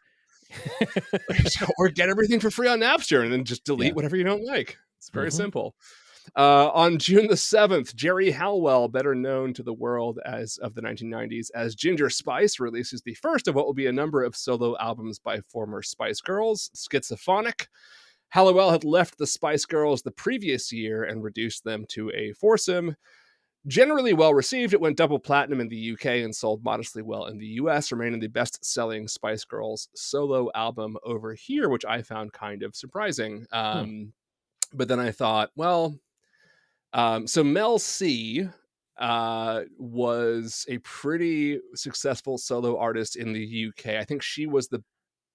Or get everything for free on Napster and then just delete whatever you don't like. It's very simple. On June the 7th, Jerry Halliwell, better known to the world as of the 1990s as Ginger Spice, releases the first of what will be a number of solo albums by former Spice Girls, Schizophonic. Halliwell had left the Spice Girls the previous year and reduced them to a foursome. Generally well received, it went double platinum in the UK and sold modestly well in the US, remaining the best-selling Spice Girls solo album over here, which I found kind of surprising. But then I thought, well, so Mel C was a pretty successful solo artist in the UK. I think she was the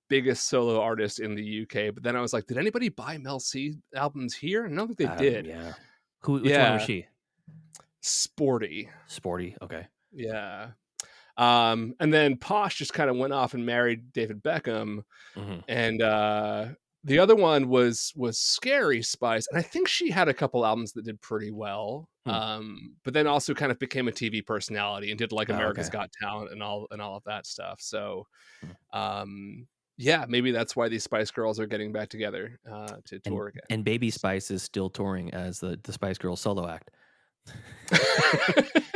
biggest solo artist in the UK. But then I was like, did anybody buy Mel C albums here? I don't think they did. Yeah. Which one was she? Sporty. Okay. Yeah. And then Posh just kind of went off and married David Beckham. And the other one was Scary Spice, and I think she had a couple albums that did pretty well. But then also kind of became a TV personality and did like America's Got Talent and all of that stuff. So maybe that's why these Spice Girls are getting back together to tour again. And Baby Spice is still touring as the Spice Girls solo act.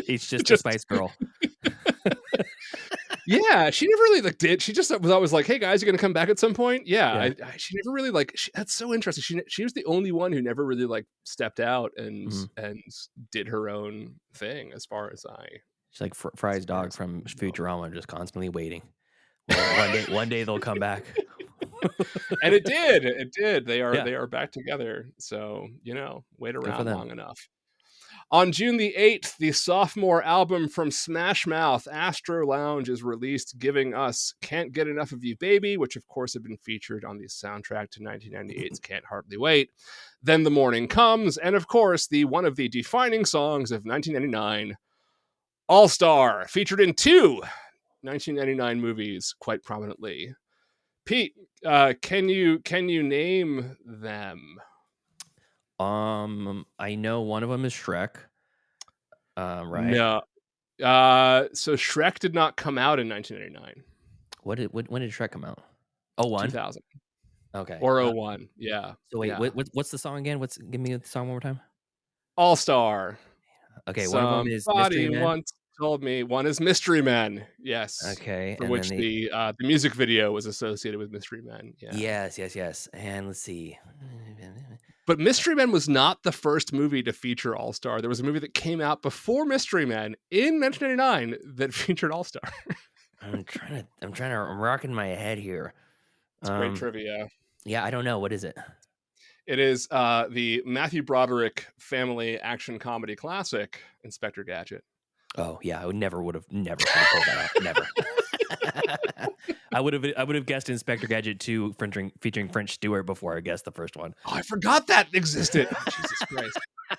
He's just a Spice Girl. Yeah, she never really did. She just was always like, "Hey guys, you're gonna come back at some point." Yeah. She never really that's so interesting. She was the only one who never really like stepped out and did her own thing. As far as she's like Fry's dog from Futurama, just constantly waiting. One day they'll come back. And it did. They are back together. So wait around long enough. On June the 8th, the sophomore album from Smash Mouth, Astro Lounge, is released, giving us Can't Get Enough of You Baby, which of course had been featured on the soundtrack to 1998's Can't Hardly Wait. Then The Morning Comes, and of course, one of the defining songs of 1999, All Star, featured in two 1999 movies quite prominently. Pete, can you name them? I know one of them is Shrek. Right? No. So Shrek did not come out in 1999. When did Shrek come out? 01? 2000. Okay. Or 01. Yeah. So wait, what's the song again? Give me the song one more time. All Star. Okay, one of them is Mystery Man. Once told me one is Mystery Men. Yes. Okay. For which the music video was associated with Mystery Men. Yeah. Yes. And let's see. But Mystery Men was not the first movie to feature All Star. There was a movie that came out before Mystery Men in 1999 that featured All Star. I'm rocking my head here. It's great trivia. Yeah, I don't know. What is it? It is the Matthew Broderick family action comedy classic, Inspector Gadget. Oh yeah, I would never pulled that out. Never. I would have guessed Inspector Gadget 2 featuring French Stewart before I guessed the first one. Oh, I forgot that existed. Oh, Jesus Christ. I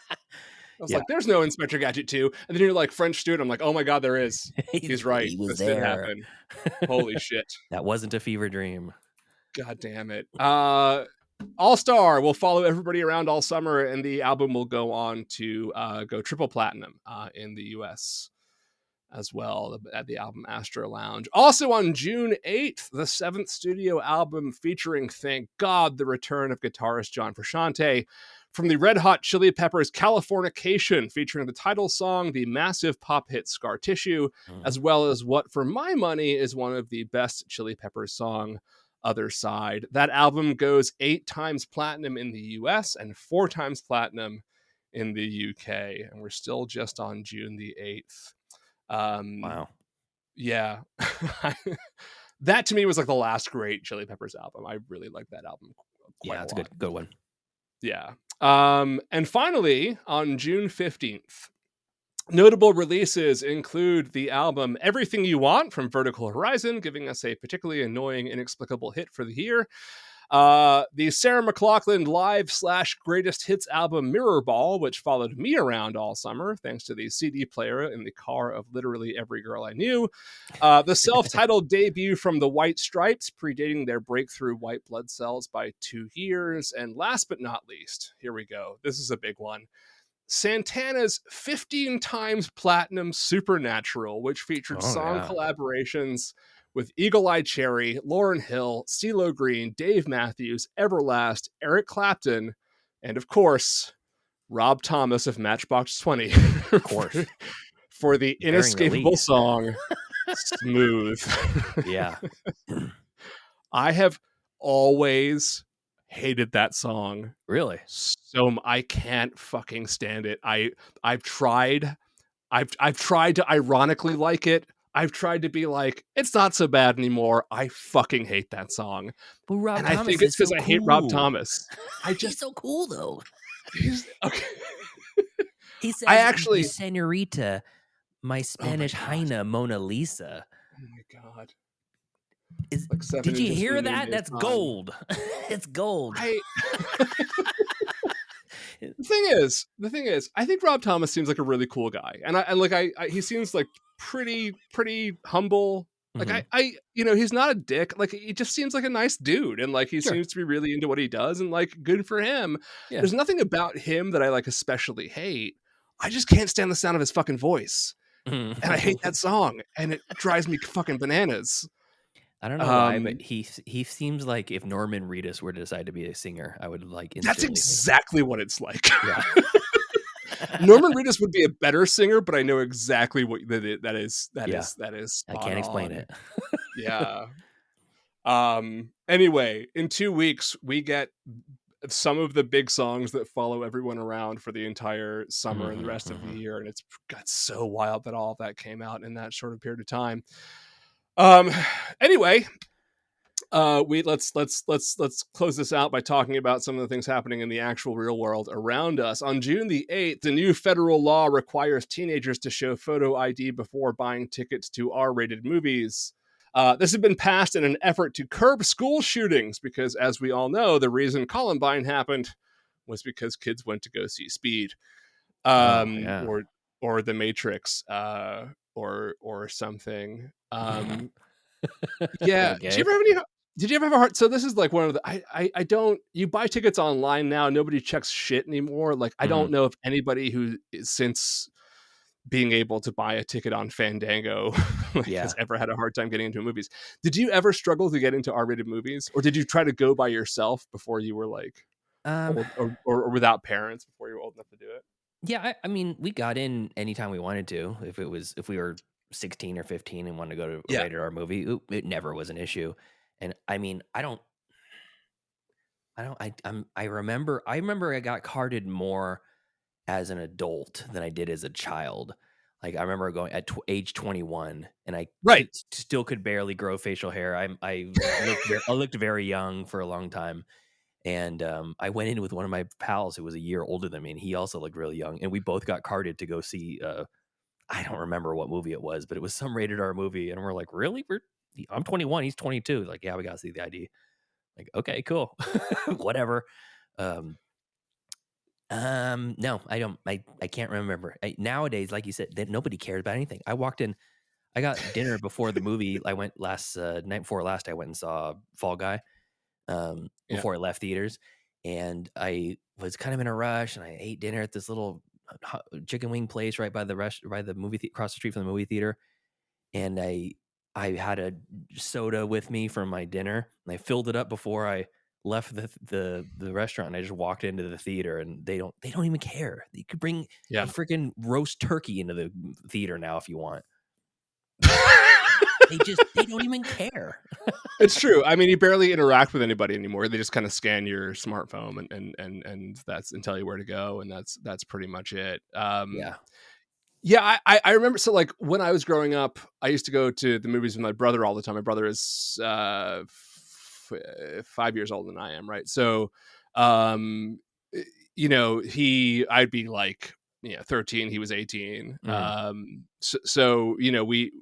was like, there's no Inspector Gadget 2. And then you're like, French Stewart. I'm like, oh my God, there is. He's right. This did happen. Holy shit. That wasn't a fever dream. God damn it. All Star will follow everybody around all summer, and the album will go on to go triple platinum in the US as well at the album Astro Lounge. Also on June 8th, the 7th studio album featuring, thank God, the return of guitarist John Frusciante from the Red Hot Chili Peppers' Californication, featuring the title song, the massive pop hit Scar Tissue, as well as what, for my money, is one of the best Chili Peppers song Other Side. That album goes 8 times platinum in the US and 4 times platinum in the UK. And we're still just on June the 8th. Wow. Yeah. That to me was like the last great Chili Peppers album. I really like that album quite a lot. It's a good one. Yeah. And finally, on June 15th, notable releases include the album Everything You Want from Vertical Horizon, giving us a particularly annoying, inexplicable hit for the year. The Sarah McLachlan live/greatest hits album Mirror Ball, which followed me around all summer, thanks to the CD player in the car of literally every girl I knew. The self-titled debut from the White Stripes, predating their breakthrough White Blood Cells by 2 years. And last but not least, here we go. This is a big one. Santana's 15 times platinum Supernatural, which featured collaborations with Eagle Eye Cherry, Lauryn Hill, CeeLo Green, Dave Matthews, Everlast, Eric Clapton, and of course, Rob Thomas of Matchbox 20. Of course. For the inescapable song, Smooth. Yeah. I have always hated that song. Really? So I can't fucking stand it. I've tried to ironically like it. I've tried to be like, it's not so bad anymore. I fucking hate that song. But Rob and Thomas I think it's because so I hate Rob Thomas. He's so cool though. He's okay. He says, I actually, Senorita, my Spanish Heina Mona Lisa. Oh my god. Like did you hear that? That's gold. It's gold. The thing is, I think Rob Thomas seems like a really cool guy, and he seems like pretty humble. Like he's not a dick. Like he just seems like a nice dude, and like he seems to be really into what he does, and like good for him. Yeah. There's nothing about him that I like especially hate. I just can't stand the sound of his fucking voice, and I hate that song, and it drives me fucking bananas. I don't know why, but he seems like if Norman Reedus were to decide to be a singer, I would like instantly. That's exactly what it's like. Yeah. Norman Reedus would be a better singer, but I know exactly what that is. That is. I can't explain it. Yeah. Anyway, in 2 weeks, we get some of the big songs that follow everyone around for the entire summer and the rest of the year, and it's got so wild that all of that came out in that short period of time. Anyway, let's close this out by talking about some of the things happening in the actual real world around us. On June the 8th, the new federal law requires teenagers to show photo ID before buying tickets to R-rated movies. This had been passed in an effort to curb school shootings because, as we all know, the reason Columbine happened was because kids went to go see Speed, or The Matrix, or something. Yeah. Okay. Did you ever have a hard? So this is like one of the. I don't. You buy tickets online now. Nobody checks shit anymore. Like I don't know if anybody who since being able to buy a ticket on Fandango has ever had a hard time getting into movies. Did you ever struggle to get into R-rated movies, or did you try to go by yourself before you were like, old, or without parents before you were old enough to do it? Yeah, I mean, we got in anytime we wanted to. If we were 16 or 15 and wanted to go to a rated R movie, it never was an issue. And I mean, I remember I got carded more as an adult than I did as a child. Like I remember going at age 21 and I still could barely grow facial hair. I looked very young for a long time. And I went in with one of my pals who was a year older than me, and he also looked really young. And we both got carded to go see, I don't remember what movie it was, but it was some rated R movie. And we're like, really? I'm 21, he's 22. Like, yeah, we got to see the ID. Like, okay, cool. Whatever. No, I don't. I can't remember. Nowadays, like you said, nobody cares about anything. I walked in, I got dinner before the movie. I went night before last, I went and saw Fall Guy. Before I left theaters, and I was kind of in a rush, and I ate dinner at this little chicken wing place right by the movie across the street from the movie theater, and I had a soda with me from my dinner, and I filled it up before I left the restaurant, and I just walked into the theater, and they don't even care. You could bring a freaking roast turkey into the theater now if you want. they don't even care. It's true. I mean, you barely interact with anybody anymore. They just kind of scan your smartphone and that's and tell you where to go, and that's pretty much it. Yeah. Yeah, I remember. So like when I was growing up, I used to go to the movies with my brother all the time. My brother is 5 years older than I am, right? So, um, I'd be like 13, he was 18. So we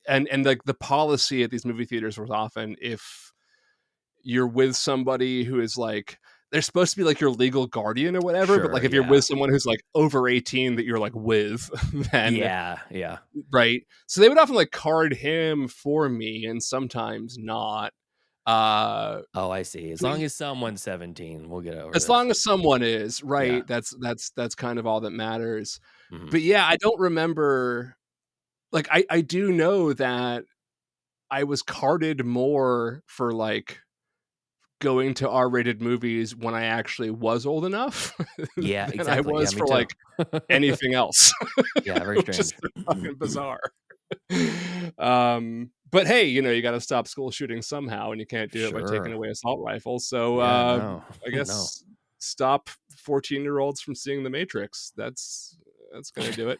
and like the policy at these movie theaters was often if you're with somebody who is like they're supposed to be like your legal guardian or whatever, but like if you're with someone who's like over 18 that you're like with, then yeah, right. So they would often like card him for me and sometimes not. Oh, I see. As long as someone's 17, we'll get over As this. long as someone is right, Yeah. that's kind of all that matters. But yeah, I don't remember. Like I do know that I was carded more for like going to R-rated movies when I actually was old enough Yeah, than I exactly. was Me for too. like anything else. Yeah, very Which is strange. fucking bizarre. But hey, you got to stop school shooting somehow, and you can't do it by taking away assault rifles. So no. I guess stop 14-year-olds from seeing The Matrix. That's gonna do it.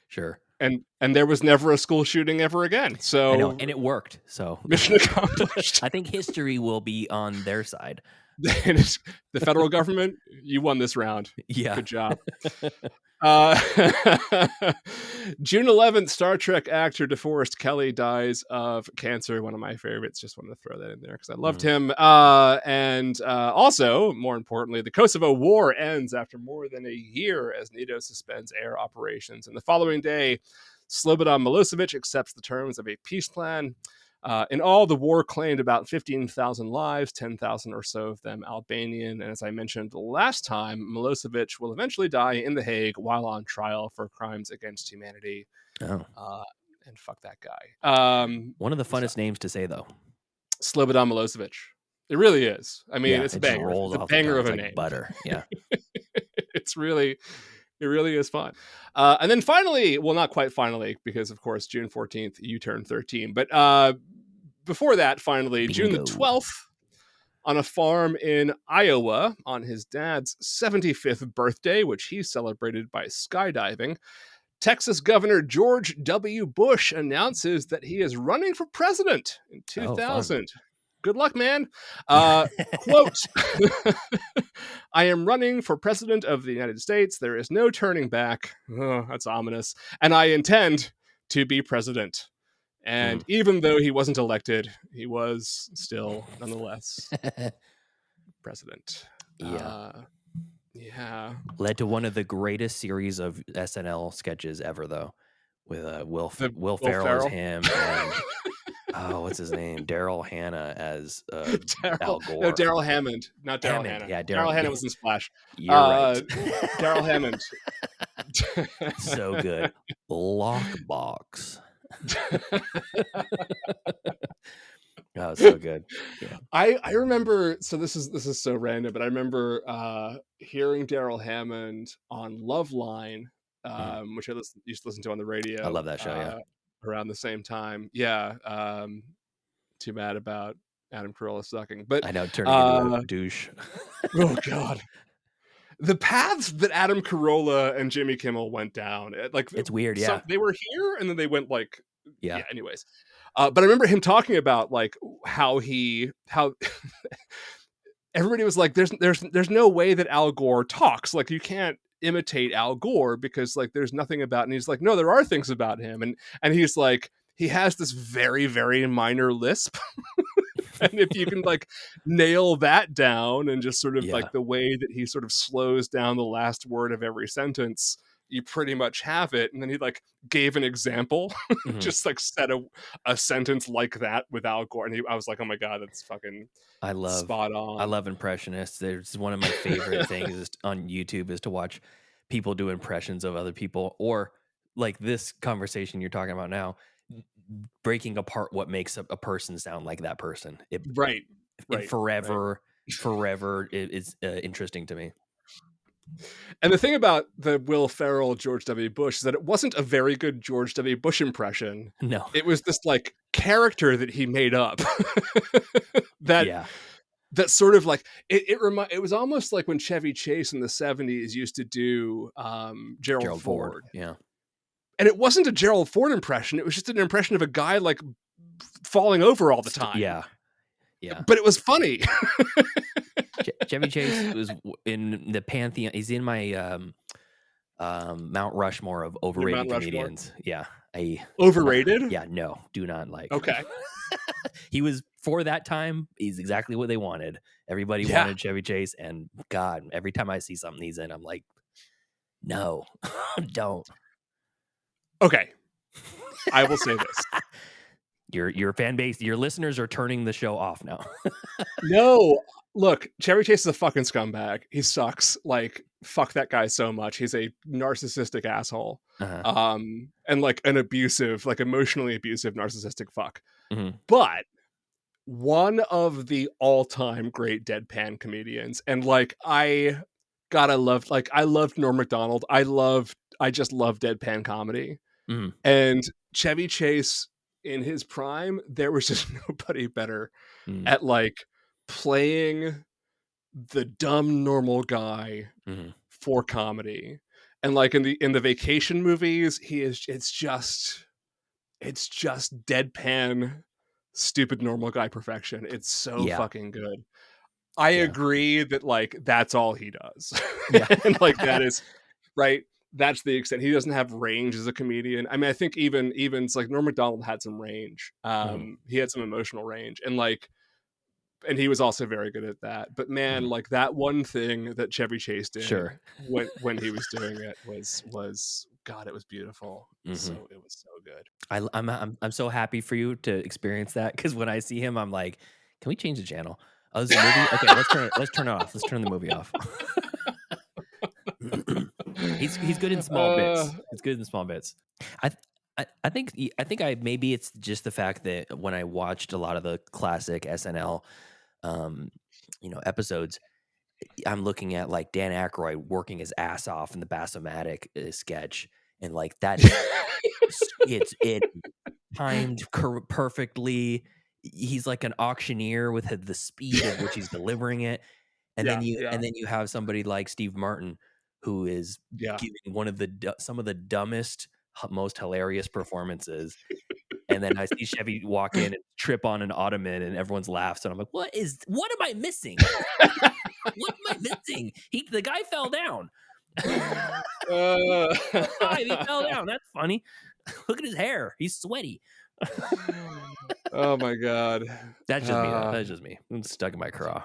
Sure. And there was never a school shooting ever again. So I know, and it worked. So mission accomplished. I think history will be on their side. The federal government, you won this round. Yeah. Good job. June 11th, Star Trek actor DeForest Kelley dies of cancer. One of my favorites. Just wanted to throw that in there because I loved him. And also, more importantly, the Kosovo War ends after more than a year as NATO suspends air operations. And the following day, Slobodan Milosevic accepts the terms of a peace plan. In all, the war claimed about 15,000 lives, 10,000 or so of them Albanian. And as I mentioned last time, Milosevic will eventually die in The Hague while on trial for crimes against humanity. Oh. And fuck that guy. One of the funnest names to say, though. Slobodan Milosevic. It really is. I mean, it's a it banger. rolls It's a off banger the of a like name. Butter. Yeah. It really is fun. And then finally, well, not quite finally, because of course, June 14th, you turn 13. But before that, finally, June the 12th, on a farm in Iowa, on his dad's 75th birthday, which he celebrated by skydiving, Texas Governor George W. Bush announces that he is running for president in 2000. Good luck, man. Quote, I am running for president of the United States. There is no turning back. Oh, that's ominous. And I intend to be president. And even though he wasn't elected, he was still, nonetheless, president. Yeah. Led to one of the greatest series of SNL sketches ever, though, with Will Ferrell as him and what's his name? Daryl Hannah as Al Gore. No, Daryl Hammond, not Daryl Hannah. Yeah, Daryl Hannah was in Splash. You're right. Daryl Hammond. So good. Lockbox. Oh, so good. Yeah. I remember, so this is so random, but I remember hearing Daryl Hammond on Loveline, which I used to listen to on the radio. I love that show, yeah. Around the same time. Yeah. Too bad about Adam Carolla sucking. But I know, turning into a douche. Oh God. The paths that Adam Carolla and Jimmy Kimmel went down, like it's weird, yeah. They were here and then they went like anyways. But I remember him talking about like how everybody was like, there's no way that Al Gore talks. Like you can't imitate Al Gore because like there's nothing about, and he's like, no, there are things about him. And he's like, he has this very, very minor lisp. And if you can like nail that down and just sort of like the way that he sort of slows down the last word of every sentence, you pretty much have it. And then he like gave an example, just like said a sentence like that with Al Gore. And I was like, oh my God, that's fucking spot on. I love impressionists. There's one of my favorite things on YouTube is to watch people do impressions of other people, or like this conversation you're talking about now, breaking apart what makes a person sound like that person. Right. Forever it's interesting to me. And the thing about the Will Ferrell George W. Bush is that it wasn't a very good George W. Bush impression. No. It was this like character that he made up that Yeah. that sort of like it was almost like when Chevy Chase in the 70s used to do Gerald Ford. Yeah. And it wasn't a Gerald Ford impression. It was just an impression of a guy like falling over all the time. Yeah. Yeah. But it was funny. Chevy Chase was in the pantheon. He's in my Mount Rushmore of overrated comedians. Yeah. Overrated? Yeah, no, do not like. Okay. He was, for that time, he's exactly what they wanted. Everybody wanted Chevy Chase, and God, every time I see something he's in, I'm like, no, don't. Okay. I will say this. Your fan base, your listeners are turning the show off now. No, look, Chevy Chase is a fucking scumbag. He sucks. Like, fuck that guy so much. He's a narcissistic asshole. Uh-huh. And like an abusive, like emotionally abusive, narcissistic fuck. Mm-hmm. But one of the all-time great deadpan comedians, and like I loved Norm Macdonald. I just love deadpan comedy. Mm-hmm. And Chevy Chase in his prime, there was just nobody better at like playing the dumb normal guy for comedy. And like in the Vacation movies, it's just deadpan stupid normal guy perfection. It's so fucking good. I agree that like that's all he does. And like that is right. That's the extent. He doesn't have range as a comedian. I mean, I think even it's like Norm Macdonald had some range. He had some emotional range, and he was also very good at that. But man, like that one thing that Chevy Chase did when he was doing it was God, it was beautiful. So it was so good. I'm so happy for you to experience that, because when I see him, I'm like, can we change the channel? Oh, this is a movie? Okay, let's turn it off. Let's turn the movie off. He's good in small bits. It's good in small bits. I think maybe it's just the fact that when I watched a lot of the classic SNL, episodes, I'm looking at like Dan Aykroyd working his ass off in the Bassomatic sketch, and like that, it timed perfectly. He's like an auctioneer with the speed at which he's delivering it, and then you have somebody like Steve Martin, who is giving one of some of the dumbest, most hilarious performances. And then I see Chevy walk in and trip on an ottoman, and everyone's laughs, and I'm like, what am I missing? What am I missing? The guy fell down. He fell down. That's funny. Look at his hair. He's sweaty. Oh my God. That's just me. That's just me. I'm stuck in my craw.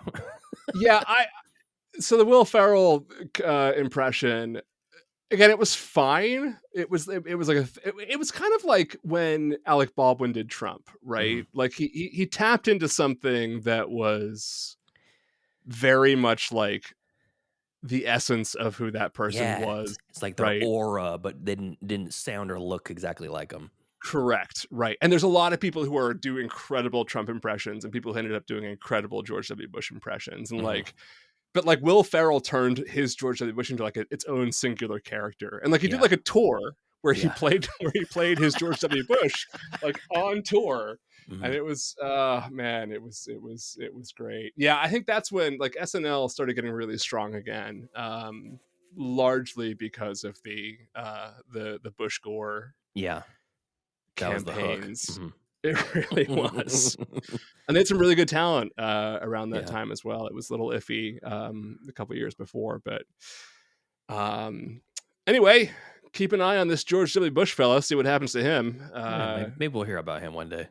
So the Will Ferrell impression, again, it was fine. It was kind of like when Alec Baldwin did Trump, right? Like he tapped into something that was very much like the essence of who that person was. It's like their aura, but didn't sound or look exactly like him. Correct. Right. And there's a lot of people who are doing incredible Trump impressions, and people who ended up doing incredible George W. Bush impressions. And but like Will Ferrell turned his George W. Bush into like its own singular character. And like he did like a tour where he played his George W. Bush like on tour. And it was man, it was great. Yeah, I think that's when like SNL started getting really strong again. Largely because of the Bush Gore campaigns. It really was. And they had some really good talent around that time as well. It was a little iffy a couple years before, but anyway, keep an eye on this George W. Bush fella, see what happens to him. Maybe we'll hear about him one day.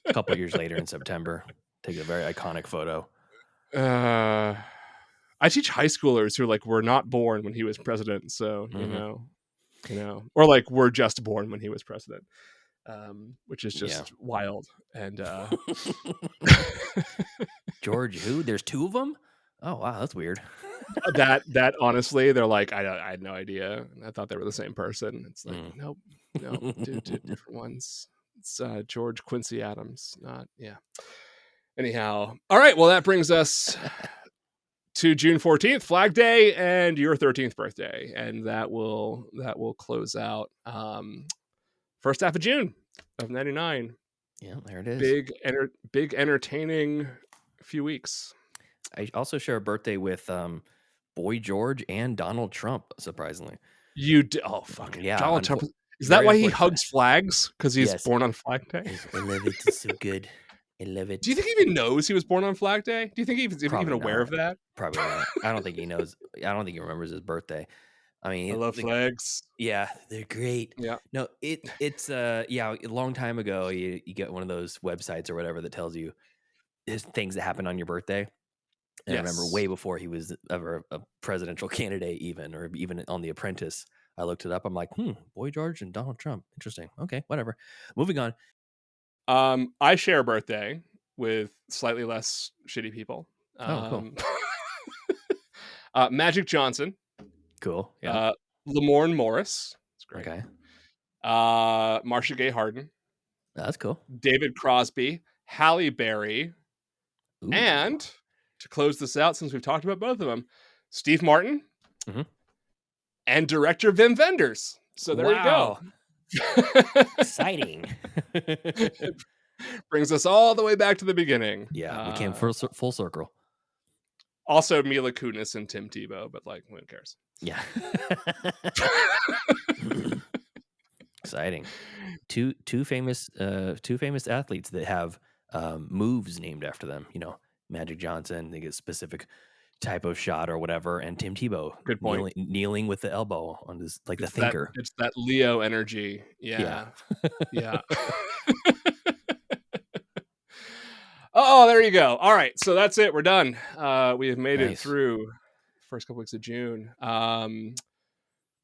A couple years later in September, take a very iconic photo. I teach high schoolers who like were not born when he was president, so you know, or like were just born when he was president. Which is just wild. And George, who? There's two of them? Oh wow, that's weird. that honestly, they're like, I had no idea. I thought they were the same person. It's like, nope, two different ones. It's George Quincy Adams, not Anyhow, all right. Well, that brings us to June 14th, Flag Day, and your 13th birthday, and that will close out first half of June of 99. Yeah, there it is. Big entertaining few weeks. I also share a birthday with Boy George and Donald Trump, surprisingly. Oh, fucking yeah. Donald Trump. Is that why he hugs flags? Because he's Yes. born on Flag Day? I love it. It's so good. I love it. Do you think he even knows he was born on Flag Day? Do you think he's even aware of that? Probably not. I don't think he knows. I don't think he remembers his birthday. I mean, I love flags. Yeah, they're great. Yeah. No, it's a long time ago you get one of those websites or whatever that tells you things that happen on your birthday. And I remember way before he was ever a presidential candidate, even on The Apprentice, I looked it up. I'm like, Boy George and Donald Trump. Interesting. Okay, whatever. Moving on. I share a birthday with slightly less shitty people. Cool. Magic Johnson. Cool. Yeah. Lamorne Morris. That's great. Okay. Marcia Gay Harden. That's cool. David Crosby. Halle Berry. Ooh. And to close this out, since we've talked about both of them, Steve Martin and director Wim Wenders. So there you go. Exciting. Brings us all the way back to the beginning. Yeah, we came full circle. Also Mila Kunis and Tim Tebow, but like, who cares? Yeah. Exciting. Two famous athletes that have moves named after them. You know, Magic Johnson, they get a specific type of shot or whatever, and Tim Tebow, good point, kneeling with the elbow on his the thinker. It's that Leo energy. Yeah. Oh, there you go. All right, so that's it. We're done. We have made it through the first couple weeks of June. I'm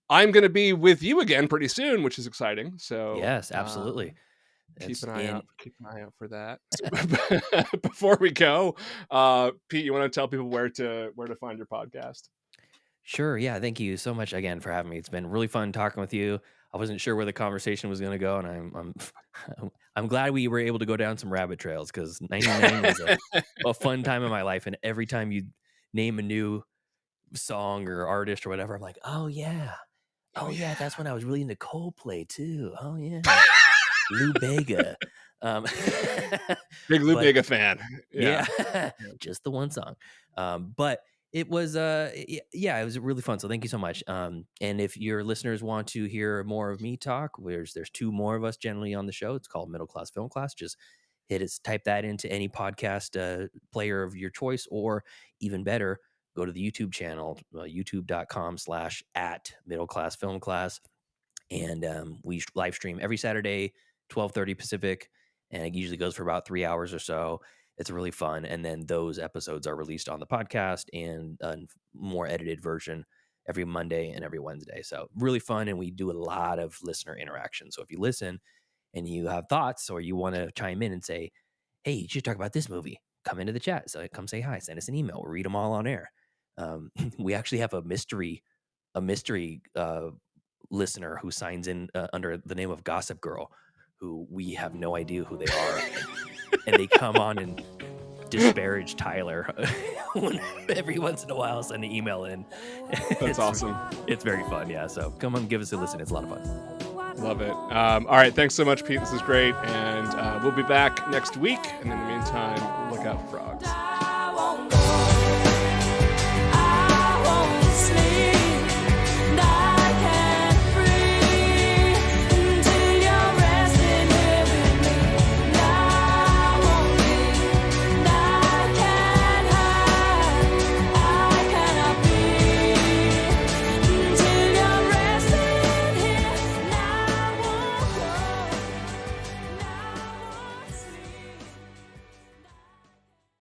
going to be with you again pretty soon, which is exciting. So yes, absolutely. Keep an eye out for that. Before we go, Pete, you want to tell people where to find your podcast? Sure. Yeah. Thank you so much again for having me. It's been really fun talking with you. I wasn't sure where the conversation was going to go, and I'm glad we were able to go down some rabbit trails, because 99 was a fun time in my life. And every time you name a new song or artist or whatever, I'm like, oh yeah, that's when I was really into Coldplay too. Oh yeah. Lou Bega. Big Lou Bega fan. Yeah. Just the one song. But it was it was really fun. So thank you so much. And if your listeners want to hear more of me talk, there's two more of us generally on the show. It's called Middle Class Film Class. Just type that into any podcast player of your choice, or even better, go to the YouTube channel, youtube.com/@middleclassfilmclass. And we live stream every Saturday, 12:30 Pacific, and it usually goes for about 3 hours or so. It's really fun. And then those episodes are released on the podcast and a more edited version every Monday and every Wednesday. So really fun. And we do a lot of listener interaction. So if you listen and you have thoughts, or you want to chime in and say, hey, you should talk about this movie, come into the chat. So come say hi, send us an email. We'll read them all on air. We actually have a mystery listener who signs in under the name of Gossip Girl, who we have no idea who they are. And they come on and disparage Tyler every once in a while, send an email in. That's awesome. It's very fun. Yeah. So come on, give us a listen. It's a lot of fun. Love it. All right. Thanks so much, Pete. This is great. And we'll be back next week. And in the meantime, look out for frogs.